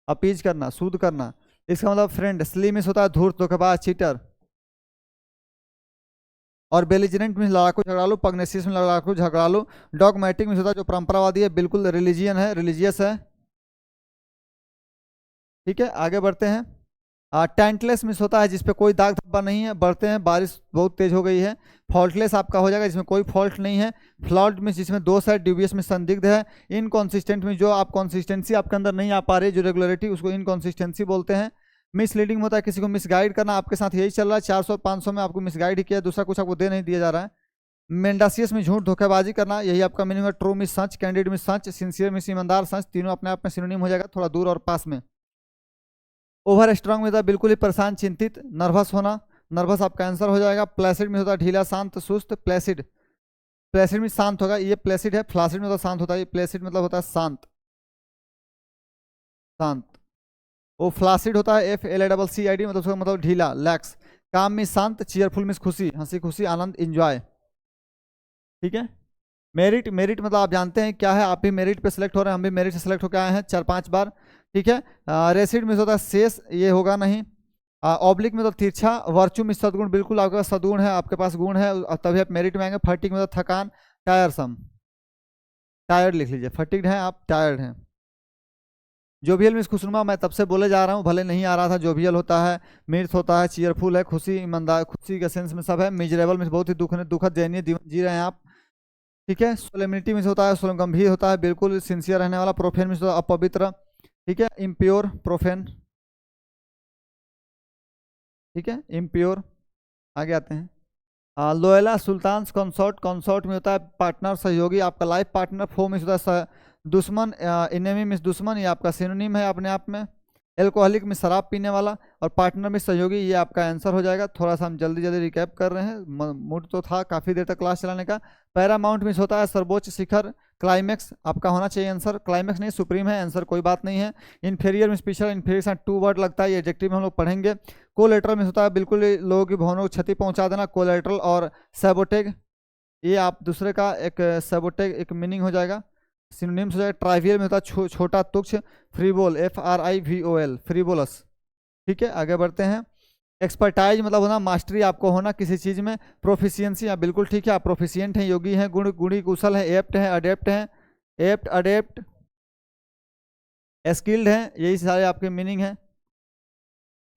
Speaker 1: अपीज करना, सूद करना। इसका मतलब फ्रेंड। स्ली मीन्स होता है धूर्त, धोखेबाज, चीटर। और बेलिजरेंट मीन्स लड़ाकू झगड़ालू। पग्नेसियस में लड़ाकू झगड़ालू। डॉगमेटिक मीन्स होता है जो परंपरावादी है, बिल्कुल रिलीजियन है, रिलीजियस है। ठीक है, आगे बढ़ते हैं। टेंटलेस मीन्स होता है जिसपे कोई दाग धब्बा नहीं है। बढ़ते हैं, बारिश बहुत तेज हो गई है। फॉल्टलेस आपका हो जाएगा जिसमें कोई फॉल्ट नहीं है। फ्लॉड मीन्स जिसमें दोष है। ड्यूबियस में संदिग्ध है। इनकॉन्सिस्टेंट में जो आप कंसिस्टेंसी आपके अंदर नहीं आ पा रही, जो रेगुलरिटी, उसको इनकॉन्सिस्टेंसी बोलते हैं। मिसलीडिंग होता है किसी को मिसगाइड करना, आपके साथ यही चल रहा है, 400-500 में आपको मिसगाइड ही किया, दूसरा कुछ आपको दे नहीं दिया जा रहा है। मेंडासियस में झूठ, धोखेबाजी करना, यही आपका मीनिंग है। ट्रू मिस सच, कैंडिड मिस सच, सिंसियर मिस ईमानदार, सच, तीनों अपने आप में सिनोनिम हो जाएगा, थोड़ा दूर और पास में। ओवर स्ट्रांग में होता है बिल्कुल ही परेशान, चिंतित, नर्वस होना, नर्वस आपका आंसर हो जाएगा। प्लेसिड में होता है ढीला, शांत, सुस्त, प्लेसिड, प्लेसिड में शांत होगा, ये प्लेसिड है। फ्लासिड में होता है शांत होता है, प्लेसिड मतलब होता है शांत, शांत। वो फ्लासिड होता है FLACCID, मतलब उसका मतलब ढीला, लैक्स। काम में शांत, चीयरफुल में खुशी, हंसी खुशी, आनंद, इंजॉय। ठीक है, मेरिट, मेरिट मतलब आप जानते हैं क्या है, आप भी मेरिट पे सिलेक्ट हो रहे हैं, हम भी मेरिट से सिलेक्ट होकर आए हैं 4-5 बार। ठीक है, रेसिड में होता है शेष, ये होगा नहीं। ऑब्लिक में तो तिरछा। वर्चू में सदगुण, बिल्कुल आपके पास सदगुण है, आपके पास गुण है, तभी आप मेरिट में आएंगे। फटिक में तो थकान, टायरसम, टायर्ड लिख लीजिए, फटिक्ड हैं आप, टायर्ड हैं। जोवियल मीन्स खुशनुमा, मैं तब से बोले जा रहा हूँ, भले नहीं आ रहा था। जोवियल होता है, मिर्च होता है, चीयरफुल है, खुशी, ईमानदार, खुशी के सेंस में सब है। मिजरेबल मीन्स बहुत ही दुखद दयनीय जीवन जी रहे हैं आप। ठीक है, सोलेमिनिटी मीन्स होता है गंभीर होता है, बिल्कुल सिंसियर रहने वाला। प्रोफेन मीन्स होता है अपवित्र। ठीक है, इम्प्योर, प्रोफेन। ठीक है, इम्प्योर। आगे आते हैं। लोयला सुल्तान कंसॉर्ट, कंसॉर्ट में होता है पार्टनर, सहयोगी, आपका लाइफ पार्टनर। फो में होता है दुश्मन, इनेमी में दुश्मन, ये आपका सिनोनिम है अपने आप में। एल्कोहलिक में शराब पीने वाला, और पार्टनर में सहयोगी, ये आपका आंसर हो जाएगा। थोड़ा सा हम जल्दी जल्दी रिकैप कर रहे हैं, मूड तो था काफ़ी देर तक क्लास चलाने का। पैरामाउंट में होता है सर्वोच्च शिखर। क्लाइमैक्स आपका होना चाहिए आंसर, क्लाइमैक्स नहीं, सुप्रीम है आंसर, कोई बात नहीं है। इन्फीरियर में स्पेशल, इन्फीरियर 2 वर्ड लगता है, ये एडजेक्टिव में हम लोग पढ़ेंगे। कोलेटरल में होता है बिल्कुल लोगों की भावनाओं को क्षति पहुंचा देना, कोलेटरल। और सैबोटेग, ये आप दूसरे का एक सैबोटेग एक मीनिंग हो जाएगा, सिनोनिम्स हो जाएगा। ट्राइवियल में होता है छोटा, तुच्छ। फ्रीबोल, FRIVOL, फ्रीबोलस। ठीक है, आगे बढ़ते हैं। एक्सपर्टाइज मतलब होना मास्टरी आपको होना किसी चीज़ में। प्रोफिशियंसी, आप बिल्कुल ठीक है, आप प्रोफिशियंट हैं, योगी हैं, गुणी कुशल हैं, एप्ट हैं, अडेप्ट हैं, एप्ट, अडेप्ट, स्किल्ड हैं, यही सारे आपके मीनिंग हैं।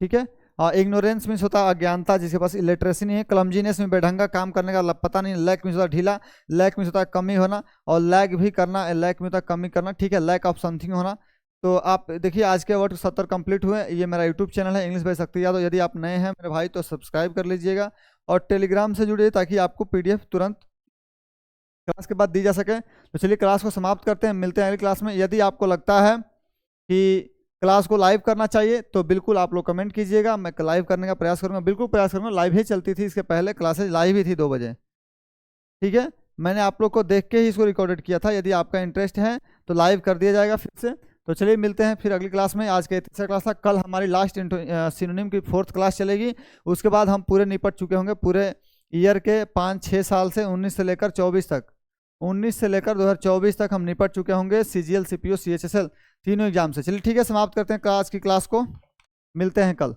Speaker 1: ठीक है, इग्नोरेंस मीन्स होता है अज्ञानता, जिसके पास इलिटरेसी नहीं है। क्लमजीनेस में बेढंगा काम करने का पता नहीं। लैक मीन्स होता है ढीला, लैक मीन्स होता है कमी होना, और लैग भी करना, लैक में होता है कमी करना। ठीक है, लैक ऑफ समथिंग होना। तो आप देखिए आज के वर्ड 70 कंप्लीट हुए। ये मेरा यूट्यूब चैनल है इंग्लिश बाय शक्ति यादव, यदि आप नए हैं मेरे भाई तो सब्सक्राइब कर लीजिएगा, और टेलीग्राम से जुड़िए ताकि आपको PDF तुरंत क्लास के बाद दी जा सके। तो चलिए क्लास को समाप्त करते हैं, मिलते हैं अगली क्लास में। यदि आपको लगता है कि क्लास को लाइव करना चाहिए तो बिल्कुल आप लोग कमेंट कीजिएगा, मैं लाइव करने का प्रयास करूँगा, बिल्कुल प्रयास करूँगा। लाइव ही चलती थी इसके पहले, क्लासेज लाइव ही थी 2 बजे, ठीक है। मैंने आप लोग को देख के ही इसको रिकॉर्डेड किया था। यदि आपका इंटरेस्ट है तो लाइव कर दिया जाएगा फिर से। तो चलिए मिलते हैं फिर अगली क्लास में। आज का तीसरा क्लास था, कल हमारी लास्ट सिनोनिम की 4th क्लास चलेगी। उसके बाद हम पूरे निपट चुके होंगे पूरे ईयर के 5-6 साल से 19 से लेकर 24 तक, 19 से लेकर 2024 तक हम निपट चुके होंगे CGL CPO CHSL तीनों एग्जाम से। चलिए ठीक है, समाप्त करते हैं आज की क्लास को, मिलते हैं कल।